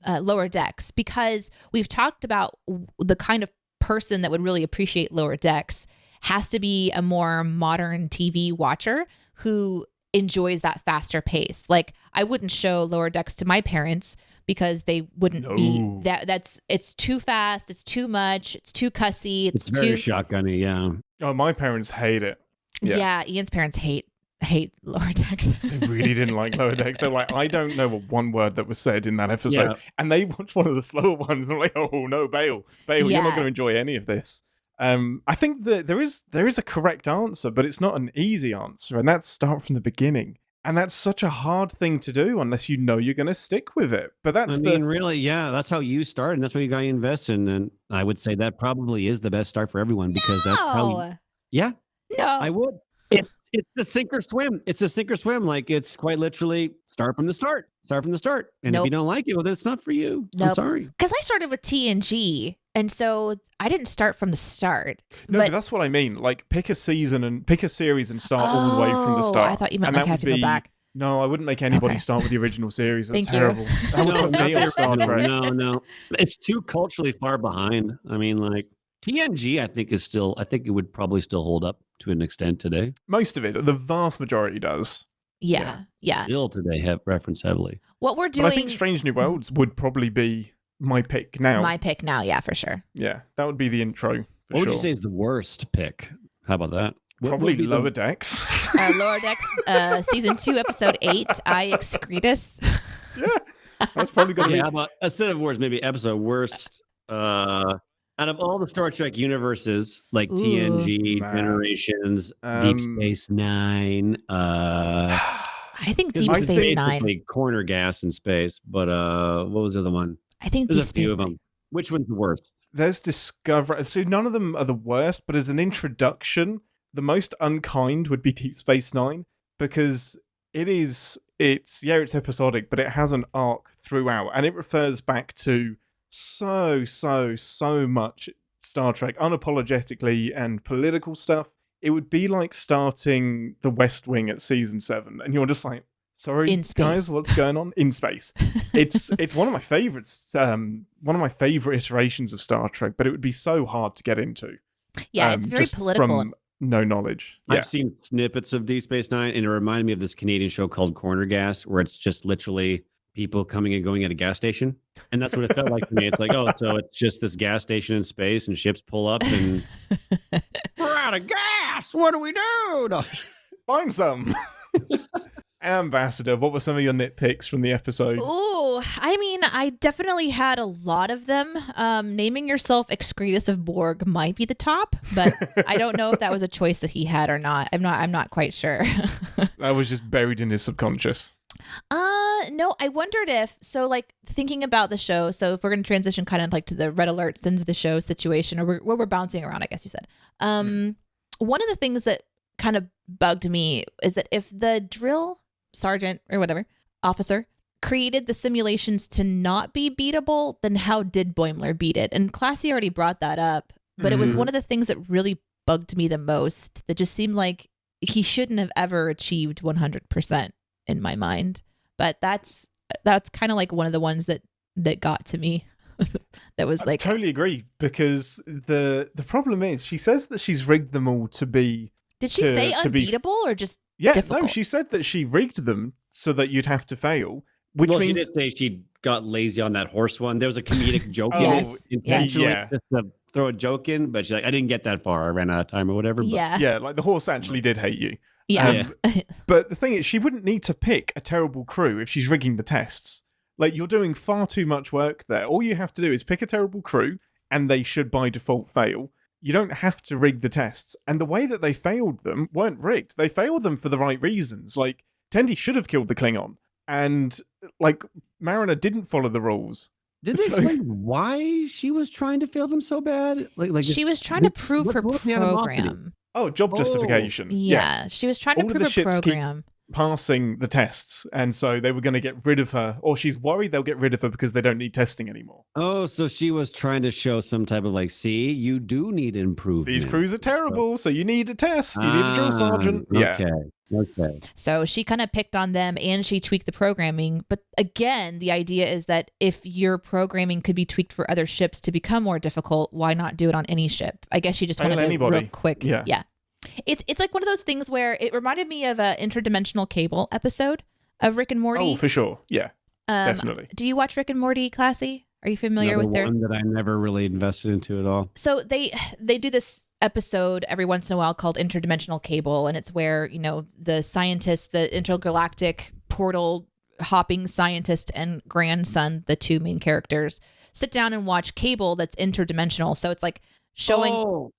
Lower Decks, because we've talked about the kind of person that would really appreciate Lower Decks has to be a more modern TV watcher who enjoys that faster pace. Like, I wouldn't show Lower Decks to my parents because they wouldn't be it's too fast, it's too much, it's too cussy, it's very shotgunny. Yeah. Oh, my parents hate it. Yeah, Ian's parents hate Lower Decks. They really didn't like Lower Decks. They're like, I don't know what one word that was said in that episode. Yeah. And they watched one of the slower ones and I'm like, oh no, Bale, you're not going to enjoy any of this. I think that there is a correct answer, but it's not an easy answer, and that's start from the beginning. And that's such a hard thing to do unless you know you're going to stick with it. But that's really, that's how you start, and that's what you got to invest in. And I would say that probably is the best start for everyone, because that's how. No, I would. It's the sink or swim. It's a sink or swim. Like, it's quite literally start from the start. And if you don't like it, well, then it's not for you. I'm sorry. Because I started with TNG, and so I didn't start from the start. No, but that's what I mean. Like, pick a series and start all the way from the start. I thought you meant like have to go back. No, I wouldn't make anybody start with the original series. That's terrible. That would put me on Star Trek. No. It's too culturally far behind. I mean, like, TNG, I think it would probably still hold up to an extent today. Most of it, the vast majority does. Yeah. Still today have reference heavily. What we're doing, but I think Strange New Worlds would probably be my pick now. Yeah, for sure. Yeah, that would be the intro. What would you say is the worst pick? How about that? Probably Lower Decks. Lower Decks, season 2, episode 8. Excretus. Yeah, that's probably going to be. How about instead of worst, maybe episode worst. Out of all the Star Trek universes, like TNG, Generations, Deep Space Nine, I think Deep Space Nine. Corner gas in space, but what was the other one? I think there's a few of them. Which one's the worst? There's Discovery. So none of them are the worst, but as an introduction, the most unkind would be Deep Space Nine, because it's episodic, but it has an arc throughout, and it refers back to so much Star Trek, unapologetically, and political stuff. It would be like starting The West Wing at season 7, and you're just like, sorry, guys, what's going on? In space. It's one of my favorites, one of my favorite iterations of Star Trek, but it would be so hard to get into. Yeah, it's very political. From no knowledge. I've seen snippets of Deep Space Nine, and it reminded me of this Canadian show called Corner Gas, where it's just literally people coming and going at a gas station. And that's what it felt like to me. It's like, so it's just this gas station in space, and ships pull up and we're out of gas. What do we do? No. Find some. Ambassador, what were some of your nitpicks from the episode? Ooh, I mean, I definitely had a lot of them. Naming yourself Excretus of Borg might be the top, but I don't know if that was a choice that he had or not. I'm not quite sure. That was just buried in his subconscious. No, I wondered if, so like thinking about the show, so if we're going to transition kind of like to the Red Alert Sins of the Show situation, or where we're bouncing around, I guess you said. One of the things that kind of bugged me is that if the drill sergeant or whatever officer created the simulations to not be beatable, then how did Boimler beat it? And Classy already brought that up, but it was one of the things that really bugged me the most. That just seemed like he shouldn't have ever achieved 100% in my mind. But that's kind of like one of the ones that got to me. That was like, I totally agree, because the problem is she says that she's rigged them all to be. Did she say unbeatable or just difficult? No, she said that she rigged them so that you'd have to fail. Which means... she did say she got lazy on that horse one. There was a comedic joke intentionally just to throw a joke in, but she's like, I didn't get that far. I ran out of time or whatever. But... Yeah, like the horse actually did hate you. Yeah. But the thing is, she wouldn't need to pick a terrible crew if she's rigging the tests. Like, you're doing far too much work there. All you have to do is pick a terrible crew, and they should by default fail. You don't have to rig the tests. And the way that they failed them weren't rigged. They failed them for the right reasons. Like, Tendi should have killed the Klingon. And, like, Mariner didn't follow the rules. Did they explain why she was trying to fail them so bad? Like she was trying to prove her program. Oh, job justification. Yeah, she was trying to prove her program. Passing the tests, and so they were going to get rid of her, or she's worried they'll get rid of her because they don't need testing anymore. Oh, so she was trying to show some type of like, see, you do need improvement. These crews are terrible, so you need a test. You need a drill sergeant. Okay. So she kind of picked on them, and she tweaked the programming. But again, the idea is that if your programming could be tweaked for other ships to become more difficult, why not do it on any ship? I guess she just wanted to real quick. Yeah. It's like one of those things where it reminded me of an interdimensional cable episode of Rick and Morty. Oh, for sure. Yeah, definitely. Do you watch Rick and Morty, Classy? Are you familiar with their one that I never really invested into at all? So they do this episode every once in a while called Interdimensional Cable, and it's where, you know, the scientist, the intergalactic portal hopping scientist and grandson, the two main characters, sit down and watch cable that's interdimensional. So it's like showing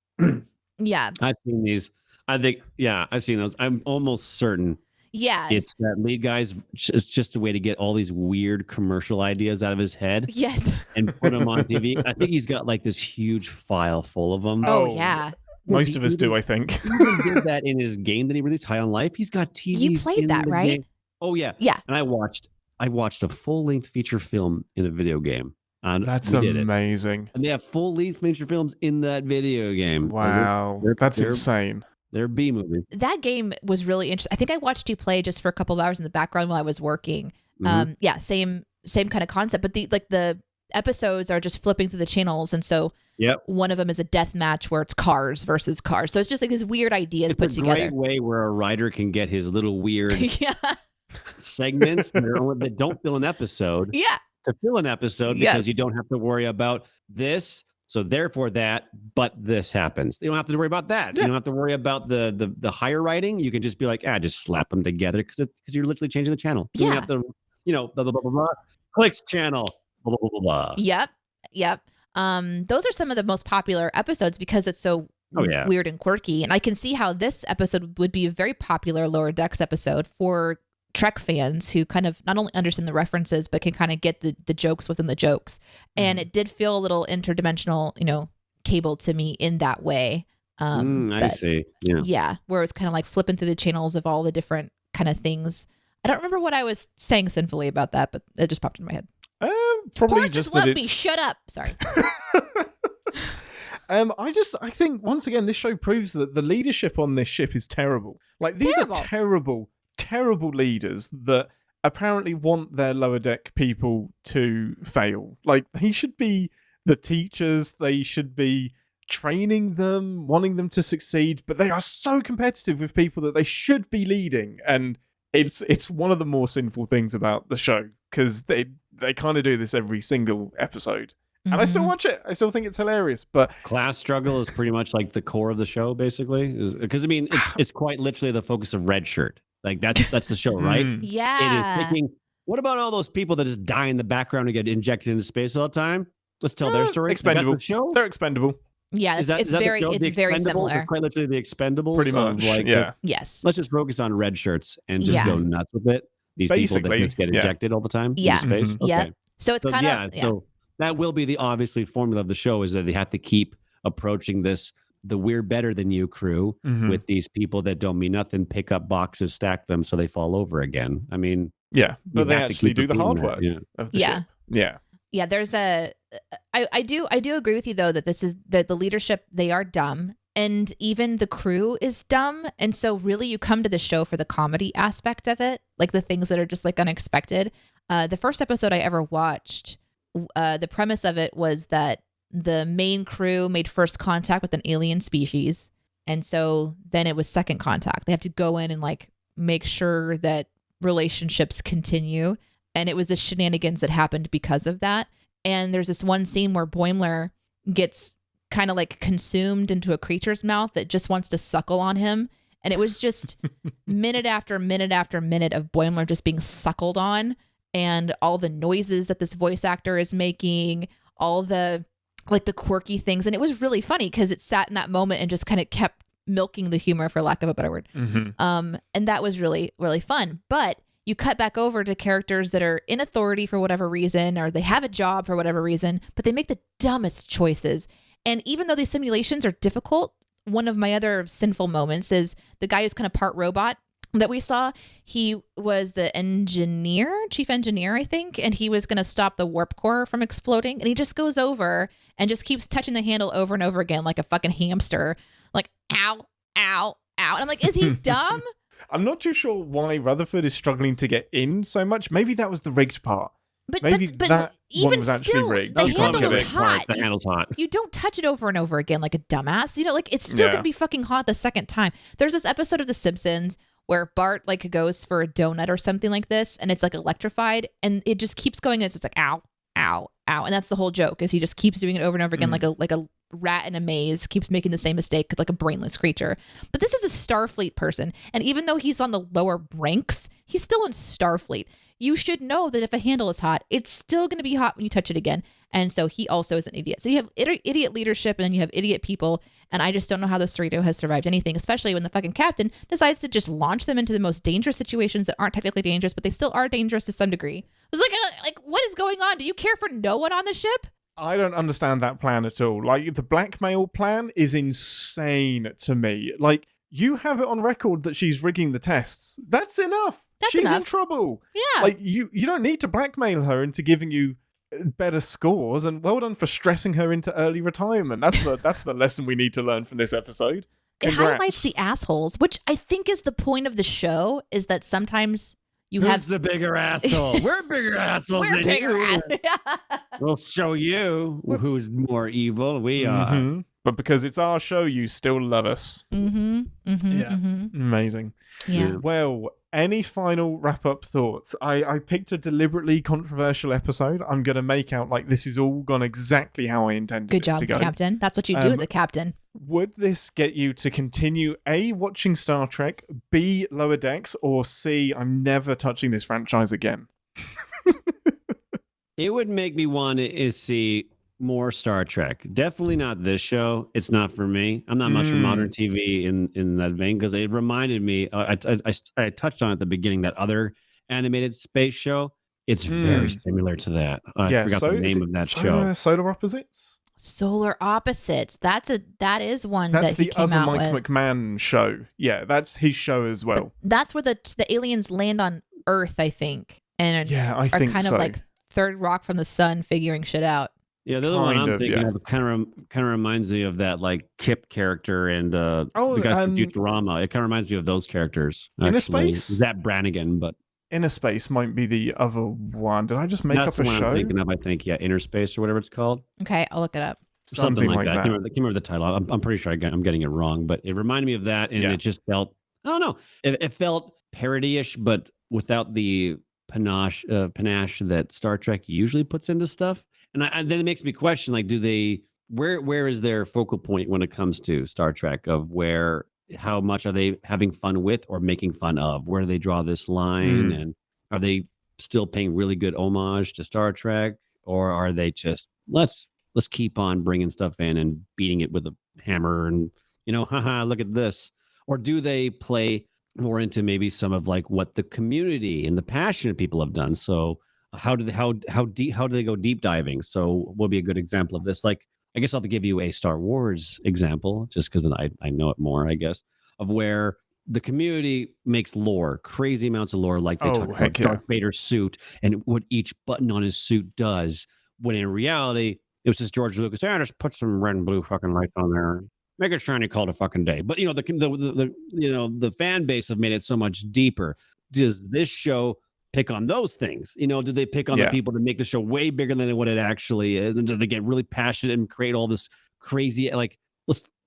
Yeah. I've seen these. I think, I've seen those. I'm almost certain. Yeah. It's that lead guy's just a way to get all these weird commercial ideas out of his head. Yes. And put them on TV. I think he's got like this huge file full of them. Oh yeah. Most of us do, I think. He even did that in his game that he released, High on Life. He's got TVs. You played that, right? Game. Oh yeah. Yeah. And I watched a full-length feature film in a video game. That's amazing. And they have full-length feature films in that video game. Wow. That's insane. They're B movies. That game was really interesting. I think I watched you play just for a couple of hours in the background while I was working. Same kind of concept, but the episodes are just flipping through the channels, and so one of them is a death match where it's cars versus cars. So it's just like these weird ideas put together. It's a great way where a writer can get his little weird segments that don't fill an episode. Yeah. To fill an episode because you don't have to worry about this. So therefore that, but this happens. You don't have to worry about that. You don't have to worry about the higher writing. You can just be like, just slap them together because you're literally changing the channel. You don't have to, blah, blah, blah, blah, blah. Clicks channel, blah, blah, blah, blah. Yep. Those are some of the most popular episodes because it's so weird and quirky. And I can see how this episode would be a very popular Lower Decks episode for Trek fans who kind of not only understand the references, but can kind of get the jokes within the jokes. And it did feel a little interdimensional, cable to me in that way. I see. Yeah. Where it was kind of like flipping through the channels of all the different kind of things. I don't remember what I was saying sinfully about that, but it just popped in my head. Probably Horses just love that me. Shut up. Sorry. I think once again, this show proves that the leadership on this ship is terrible. Like, these are terrible leaders that apparently want their lower deck people to fail. Like, he should be the teachers. They should be training them, wanting them to succeed, but they are so competitive with people that they should be leading. And it's one of the more sinful things about the show because they kind of do this every single episode. And I still watch it. I still think it's hilarious. But class struggle is pretty much like the core of the show, basically. Because it's quite literally the focus of Red Shirt. Like that's the show, right? Yeah. It is picking. What about all those people that just die in the background and get injected into space all the time? Let's tell their story. Expendable. That's the show? They're expendable. Yeah, it's very similar. It's quite literally the Expendables. Pretty much. Yes. Let's just focus on red shirts and just go nuts with it. These Basically, people that just get injected all the time into space. Okay. Yeah. So it's kind of So that will be the obviously formula of the show is that they have to keep approaching the we're better than you crew with these people that don't mean nothing, pick up boxes, stack them so they fall over again. I mean, but they actually do the hard work of the ship. Yeah, there's I do agree with you though that this is the leadership, they are dumb and even the crew is dumb. And so really you come to the show for the comedy aspect of it, like the things that are just like unexpected. The first episode I ever watched, the premise of it was that the main crew made first contact with an alien species. And so then it was second contact. They have to go in and like make sure that relationships continue. And it was the shenanigans that happened because of that. And there's this one scene where Boimler gets kind of like consumed into a creature's mouth that just wants to suckle on him. And it was just minute after minute after minute of Boimler just being suckled on, and all the noises that this voice actor is making, all the like the quirky things. And it was really funny because it sat in that moment and just kind of kept milking the humor, for lack of a better word. And that was really, really fun. But you cut back over to characters that are in authority for whatever reason, or they have a job for whatever reason, but they make the dumbest choices. And even though these simulations are difficult, one of my other sinful moments is the guy who's kind of part robot that we saw. He was the chief engineer, I think, and he was going to stop the warp core from exploding. And he just goes over and just keeps touching the handle over and over again like a fucking hamster, like, ow, ow, ow. And I'm like, is he dumb? I'm not too sure why Rutherford is struggling to get in so much. Maybe that was the rigged part. Maybe that even one was actually still, rigged. the You can't handle get is it. hot. The handle's hot. You don't touch it over and over again like a dumbass. You know, like it's still gonna be fucking hot the second time. There's this episode of The Simpsons where Bart like goes for a donut or something like this, and it's like electrified, and it just keeps going. And it's just like ow, ow, ow, and that's the whole joke. Is he just keeps doing it over and over again, like a rat in a maze, keeps making the same mistake like a brainless creature. But this is a Starfleet person, and even though he's on the lower ranks, he's still in Starfleet. You should know that if a handle is hot, it's still going to be hot when you touch it again. And so he also is an idiot. So you have idiot leadership, and then you have idiot people. And I just don't know how the Cerrito has survived anything, especially when the fucking captain decides to just launch them into the most dangerous situations that aren't technically dangerous, but they still are dangerous to some degree. It was like, what is going on? Do you care for no one on the ship? I don't understand that plan at all. Like, the blackmail plan is insane to me. Like, you have it on record that she's rigging the tests. That's enough. She's in trouble. Yeah. Like, you don't need to blackmail her into giving you better scores, and well done for stressing her into early retirement. That's the lesson we need to learn from this episode. Congrats. It highlights the assholes, which I think is the point of the show, is that sometimes you have the bigger asshole. We're bigger assholes than you. We'll show you who's more evil. We are. But because it's our show, you still love us. Amazing. Yeah. Well, any final wrap-up thoughts? I picked a deliberately controversial episode. I'm going to make out like this has all gone exactly how I intended Good job, it to go. Captain. That's what you do as a captain. Would this get you to continue A, watching Star Trek, B, Lower Decks, or C, I'm never touching this franchise again? It would make me want to see more Star Trek. Definitely not this show. It's not for me. I'm not much for modern TV in that vein, because it reminded me, I touched on at the beginning, that other animated space show. It's very similar to that. I forgot the name of that show. Solar Opposites? Solar Opposites. That is one that's that he came out with. That's the Mike McMahon show. Yeah, that's his show as well. But that's where the aliens land on Earth, I think. And I think kind of like third rock from the sun figuring shit out. Yeah, the other one I'm thinking of kind of reminds me of that like Kip character and the guys from Futurama. It kind of reminds me of those characters. Inner Space? Zach Brannigan, but Inner Space might be the other one. Did I just make up a show? That's the one I'm thinking of, I think. Yeah, Inner Space or whatever it's called. Okay, I'll look it up. Something like that. I can't remember the title. I'm pretty sure I'm getting it wrong, but it reminded me of that, and it just felt, I don't know, it felt parody-ish, but without the panache that Star Trek usually puts into stuff. And then it makes me question, like, where is their focal point when it comes to Star Trek, of how much are they having fun with or making fun of? Where do they draw this line? And are they still paying really good homage to Star Trek, or are they just, let's keep on bringing stuff in and beating it with a hammer and, haha, look at this? Or do they play more into maybe some of like what the community and the passionate people have done? So how do they go deep diving? So what would be a good example of this? Like, I guess I'll have to give you a Star Wars example, just because I know it more, I guess, of where the community makes lore, crazy amounts of lore, like they talk about Darth Vader's suit and what each button on his suit does, when in reality, it was just George Lucas, just put some red and blue fucking lights on there. Megatron called a fucking day. But the fan base have made it so much deeper. Does this show pick on those things? Did they pick on the people to make the show way bigger than what it actually is? And do they get really passionate and create all this crazy, like,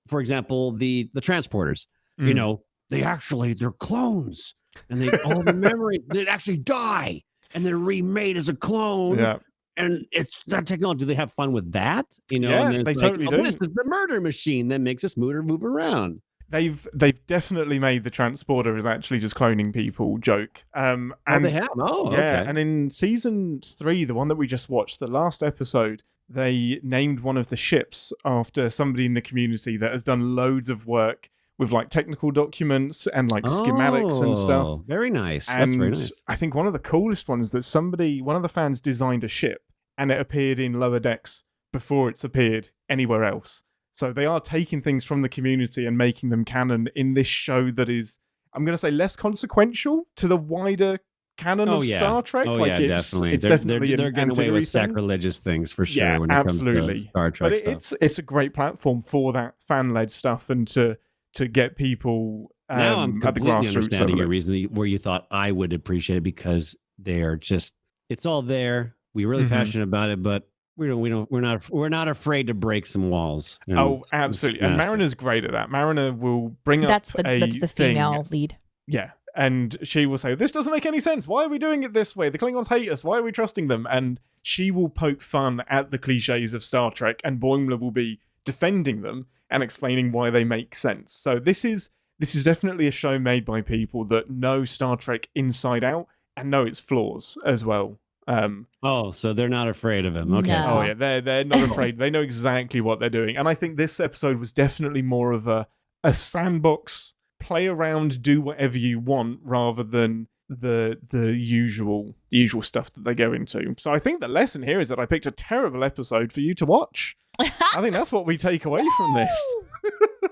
for example, the transporters, they're clones, and all the memories, they actually die and they're remade as a clone. Yeah. And it's that technology. Do they have fun with that? Yeah, and they totally do. This is the murder machine that makes us move around. They've definitely made the transporter is actually just cloning people joke. And they have. Oh, yeah. okay. And in season 3, the one that we just watched, the last episode, they named one of the ships after somebody in the community that has done loads of work with like technical documents and like schematics and stuff. Very nice. And that's very nice. I think one of the coolest ones that one of the fans designed a ship and it appeared in Lower Decks before it's appeared anywhere else. So they are taking things from the community and making them canon in this show that is, I'm going to say, less consequential to the wider canon of Star Trek. Definitely. It's definitely they're getting away with sacrilegious things for sure. Yeah, when it absolutely. Comes to Star Trek but stuff. it's a great platform for that fan-led stuff and to get people now I'm at the completely grassroots understanding your level. reason where you thought I would appreciate it, because they are just, it's all there. We're really passionate about it, but we're not afraid to break some walls. Absolutely. And Mariner's great at that. Mariner will bring that's up the female lead. Yeah. And she will say, this doesn't make any sense. Why are we doing it this way? The Klingons hate us. Why are we trusting them? And she will poke fun at the cliches of Star Trek, and Boimler will be defending them and explaining why they make sense. So this is definitely a show made by people that know Star Trek inside out and know its flaws as well. So they're not afraid of him. Okay. No. Oh yeah, they're not afraid. They know exactly what they're doing. And I think this episode was definitely more of a sandbox, play around, do whatever you want, rather than the usual stuff that they go into. So I think the lesson here is that I picked a terrible episode for you to watch. I think that's what we take away from this.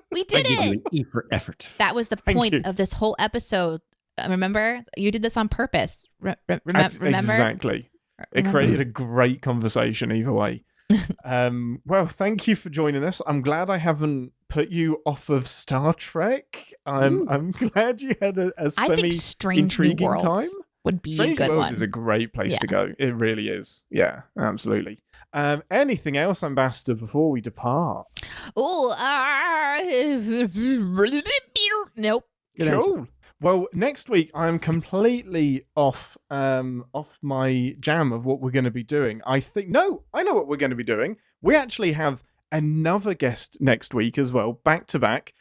We did I give you it. an E for effort. That was the point of this whole episode. Remember, you did this on purpose. Remember? Exactly. It created a great conversation either way. Well, thank you for joining us. I'm glad I haven't put you off of Star Trek. I'm glad you had a semi-intriguing time. Would be Strange a good Worlds one. is a great place to go. It really is. Yeah, absolutely. Anything else, Ambassador, before we depart? Oh, nope. Cool. Well, next week I'm completely off my jam of what we're going to be doing. I know what we're going to be doing. We actually have another guest next week as well, back to back.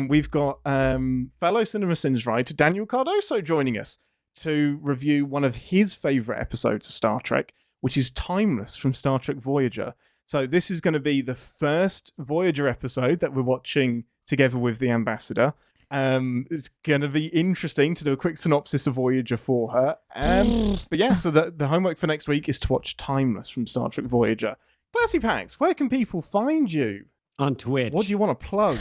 We've got fellow CinemaSins writer Daniel Cardoso joining us to review one of his favorite episodes of Star Trek, which is Timeless from Star Trek Voyager. So this is going to be the first Voyager episode that we're watching together with the Ambassador. It's going to be interesting to do a quick synopsis of Voyager for her. But yeah, so the homework for next week is to watch Timeless from Star Trek Voyager. Classypax, where can people find you? On Twitch. What do you want to plug?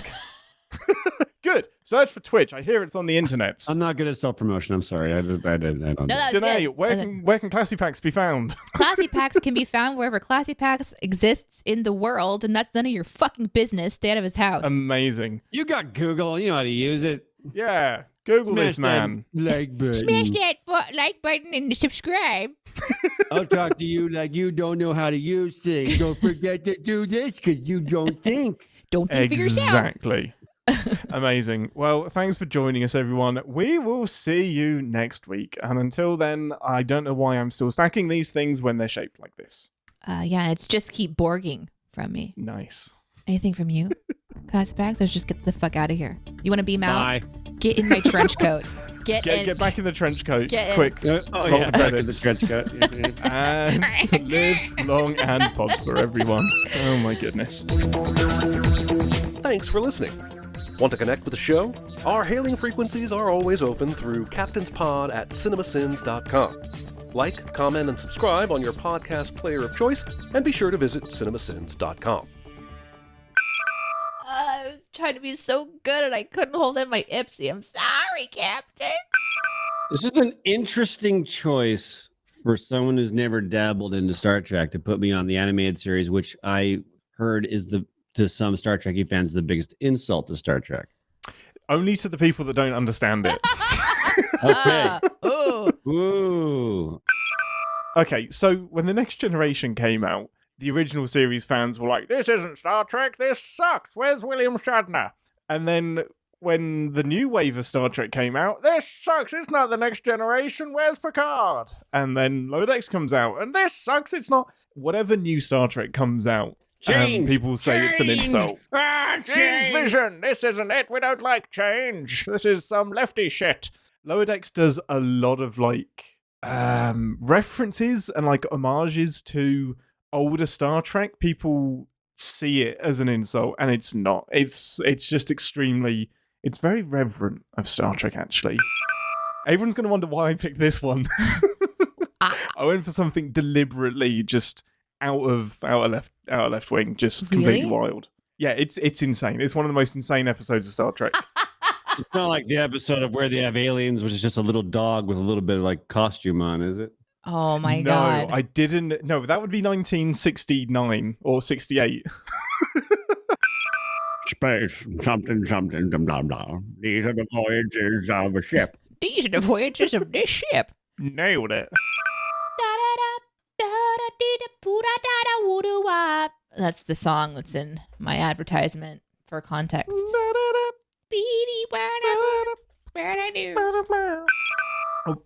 Good. Search for Twitch. I hear it's on the internet. I'm not good at self-promotion. I'm sorry. I don't. No, that's Deneé, good. where can Classypax be found? Classypax can be found wherever Classypax exists in the world, and that's none of your fucking business. Stay out of his house. Amazing. You got Google. You know how to use it. Yeah. Google Smash this, man. that like button. Smash that like button and subscribe. I'll talk to you like you don't know how to use things. Don't forget to do this because you don't think. Don't think for yourself. Exactly. Amazing. Well, thanks for joining us, everyone. We will see you next week. And until then, I don't know why I'm still stacking these things when they're shaped like this. Yeah, it's just keep borging from me. Nice. Anything from you? Classypax, let's just get the fuck out of here. You want to beam out? Bye. Get in my trench coat. Get back in the trench coat. Get in. Quick. Oh, Roll yeah. the Back in the credits. trench coat. And live long and Podsper, everyone. Oh my goodness. Thanks for listening. Want to connect with the show? Our hailing frequencies are always open through captainspod@cinemasins.com. Like, comment, and subscribe on your podcast player of choice, and be sure to visit cinemasins.com. I was trying to be so good and I couldn't hold in my Ipsy. I'm sorry, Captain. This is an interesting choice for someone who's never dabbled into Star Trek to put me on the animated series, which I heard is to to some Star Trekky fans the biggest insult to Star Trek. Only to the people that don't understand it. Okay. Ooh. Okay, so when The Next Generation came out, the original series fans were like, this isn't Star Trek, this sucks, where's William Shatner? And then when the new wave of Star Trek came out, this sucks, it's not The Next Generation, where's Picard? And then Lower Decks comes out, and this sucks, it's not... Whatever new Star Trek comes out, people say it's an insult. Change vision, this isn't it, we don't like change. This is some lefty shit. Lower Decks does a lot of, like, references and, like, homages to older Star Trek. People see it as an insult, and it's not. It's just extremely... It's very reverent of Star Trek, actually. Everyone's going to wonder why I picked this one. I went for something deliberately just out of left wing, just completely wild. Yeah, it's insane. It's one of the most insane episodes of Star Trek. It's not like the episode of Where They Have Aliens, which is just a little dog with a little bit of like costume on, is it? Oh my God. No, I didn't. No, that would be 1969 or 68. Space, something, blah, blah. These are the voyages of a ship. These are the voyages of this ship. Nailed it. That's the song that's in my advertisement for context.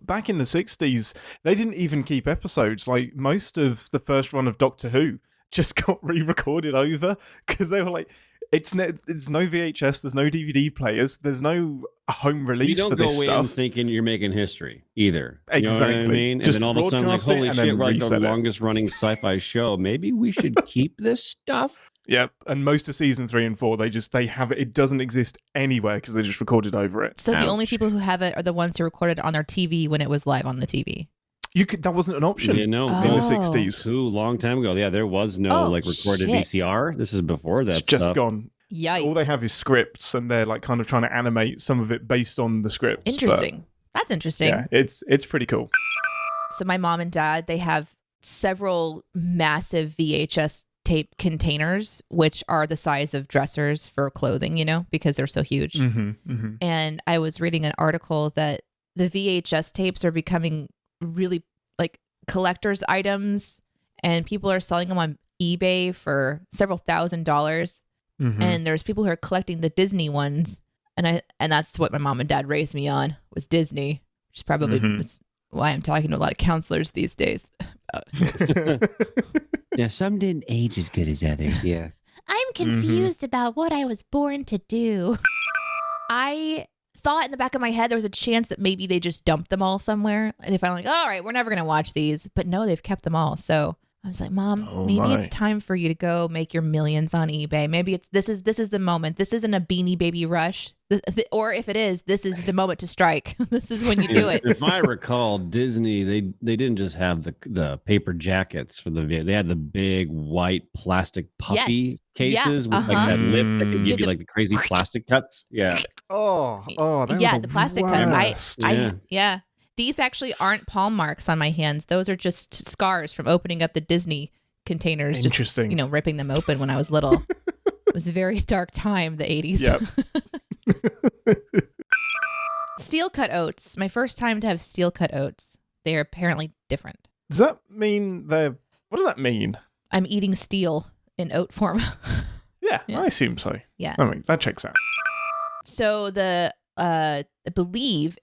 Back in the 60s, they didn't even keep episodes. Like, most of the first run of Doctor Who just got re-recorded over because they were like, it's no VHS, there's no DVD players, there's no home release for this stuff. You don't go in thinking you're making history either. Exactly. You know what I mean? Just and then all of a sudden, like, holy shit, we're like the longest running sci-fi show. Maybe we should keep this stuff. Yep, and most of season 3 and 4, they have it. It doesn't exist anywhere because they just recorded over it. So the only people who have it are the ones who recorded on their TV when it was live on the TV. That wasn't an option in the 60s. Ooh, long time ago. Yeah, there was no recorded VCR. This is before that it's just gone. Yikes. All they have is scripts, and they're like kind of trying to animate some of it based on the scripts. Interesting. That's interesting. Yeah, it's pretty cool. So my mom and dad, they have several massive VHS tape containers, which are the size of dressers for clothing, because they're so huge. Mm-hmm, mm-hmm. And I was reading an article that the VHS tapes are becoming really like collector's items, and people are selling them on eBay for several $1,000s. Mm-hmm. And there's people who are collecting the Disney ones, and that's what my mom and dad raised me on, was Disney, which is probably why I'm talking to a lot of counselors these days. Yeah, some didn't age as good as others. Yeah, I'm confused about what I was born to do. I thought in the back of my head there was a chance that maybe they just dumped them all somewhere, and they finally all right, we're never gonna watch these. But no, they've kept them all. So I was like, Mom, maybe it's time for you to go make your millions on eBay. Maybe this is the moment. This isn't a Beanie Baby rush. Or if it is, this is the moment to strike. This is when you do it. If I recall, Disney, they didn't just have the paper jackets for they had the big white plastic puffy cases with like that lip that could give you like the crazy plastic cuts. Yeah. The plastic cuts. Yeah. These actually aren't palm marks on my hands. Those are just scars from opening up the Disney containers. Interesting. Just, ripping them open when I was little. It was a very dark time, the 80s. Yep. Steel cut oats. My first time to have steel cut oats. They are apparently different. Does that mean what does that mean? I'm eating steel in oat form. Yeah, I assume so. Yeah. I mean, that checks out. So I believe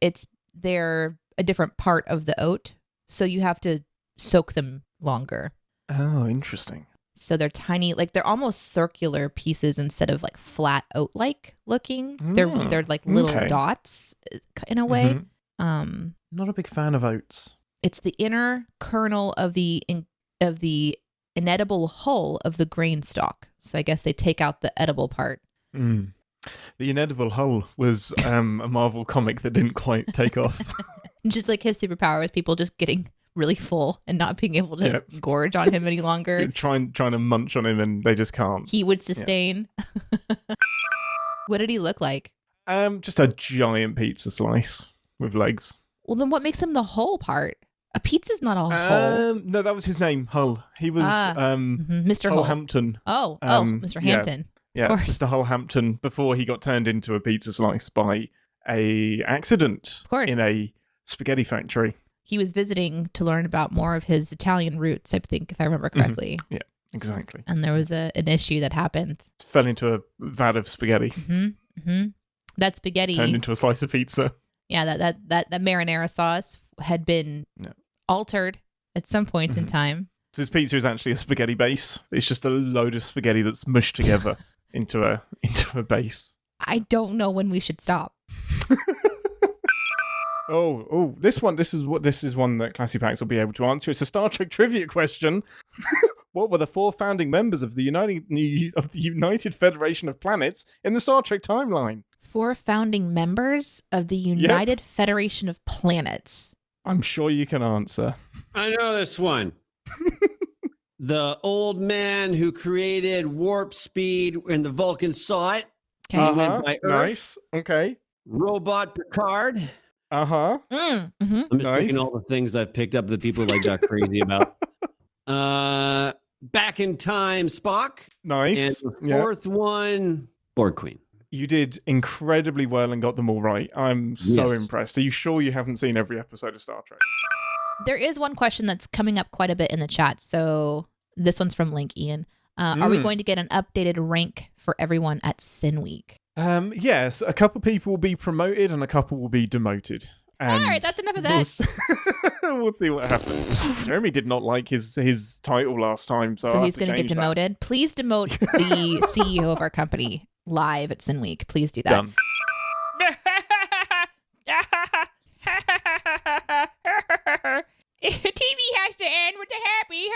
they're a different part of the oat, so you have to soak them longer. Oh, interesting. So they're tiny, like they're almost circular pieces instead of like flat oat-like looking. They're like little dots in a way. Mm-hmm. Not a big fan of oats. It's the inner kernel of the inedible hull of the grain stalk. So I guess they take out the edible part. Mm. The inedible hull was a Marvel comic that didn't quite take off. Just like his superpower with people just getting really full and not being able to gorge on him any longer. Trying to munch on him and they just can't. He would sustain. What did he look like? Just a giant pizza slice with legs. Well, then what makes him the whole part? A pizza's not a whole. No, that was his name, Hull. He was Mr. Hull Hampton. Mr. Hampton. Yeah, Of course. Mr. Hullhampton, before he got turned into a pizza slice by a accident Of course. in a spaghetti factory. He was visiting to learn about more of his Italian roots, I think, if I remember correctly. Yeah, exactly. And there was an issue that happened. Fell into a vat of spaghetti, That spaghetti, turned into a slice of pizza. yeah, that marinara sauce had been altered at some point in time. So his pizza is actually a spaghetti base. It's just a load of spaghetti that's mushed together into a base. I don't know when we should stop. This one that Classypax will be able to answer. It's a Star Trek trivia question. What were the 4 founding members of the United Federation of Planets in the Star Trek timeline? 4 founding members of the United Federation of Planets. I'm sure you can answer. I know this one. The old man who created warp speed and the Vulcan saw it. Okay. He went by Earth. Nice. Okay. Robot Picard. Uh-huh. I'm just picking all the things I've picked up that people like got crazy about. Back in Time Spock. Nice. And the 4th one, Borg Queen. You did incredibly well and got them all right. I'm so impressed. Are you sure you haven't seen every episode of Star Trek? There is one question that's coming up quite a bit in the chat. So this one's from Link Ian. Are we going to get an updated rank for everyone at Sin Week? Yes, a couple people will be promoted and a couple will be demoted. And all right, that's enough of that. We'll see what happens. Jeremy did not like his title last time, so he's going to get demoted. Please demote the CEO of our company live at Sin Week. Please do that. Done. TV has to end with the happy.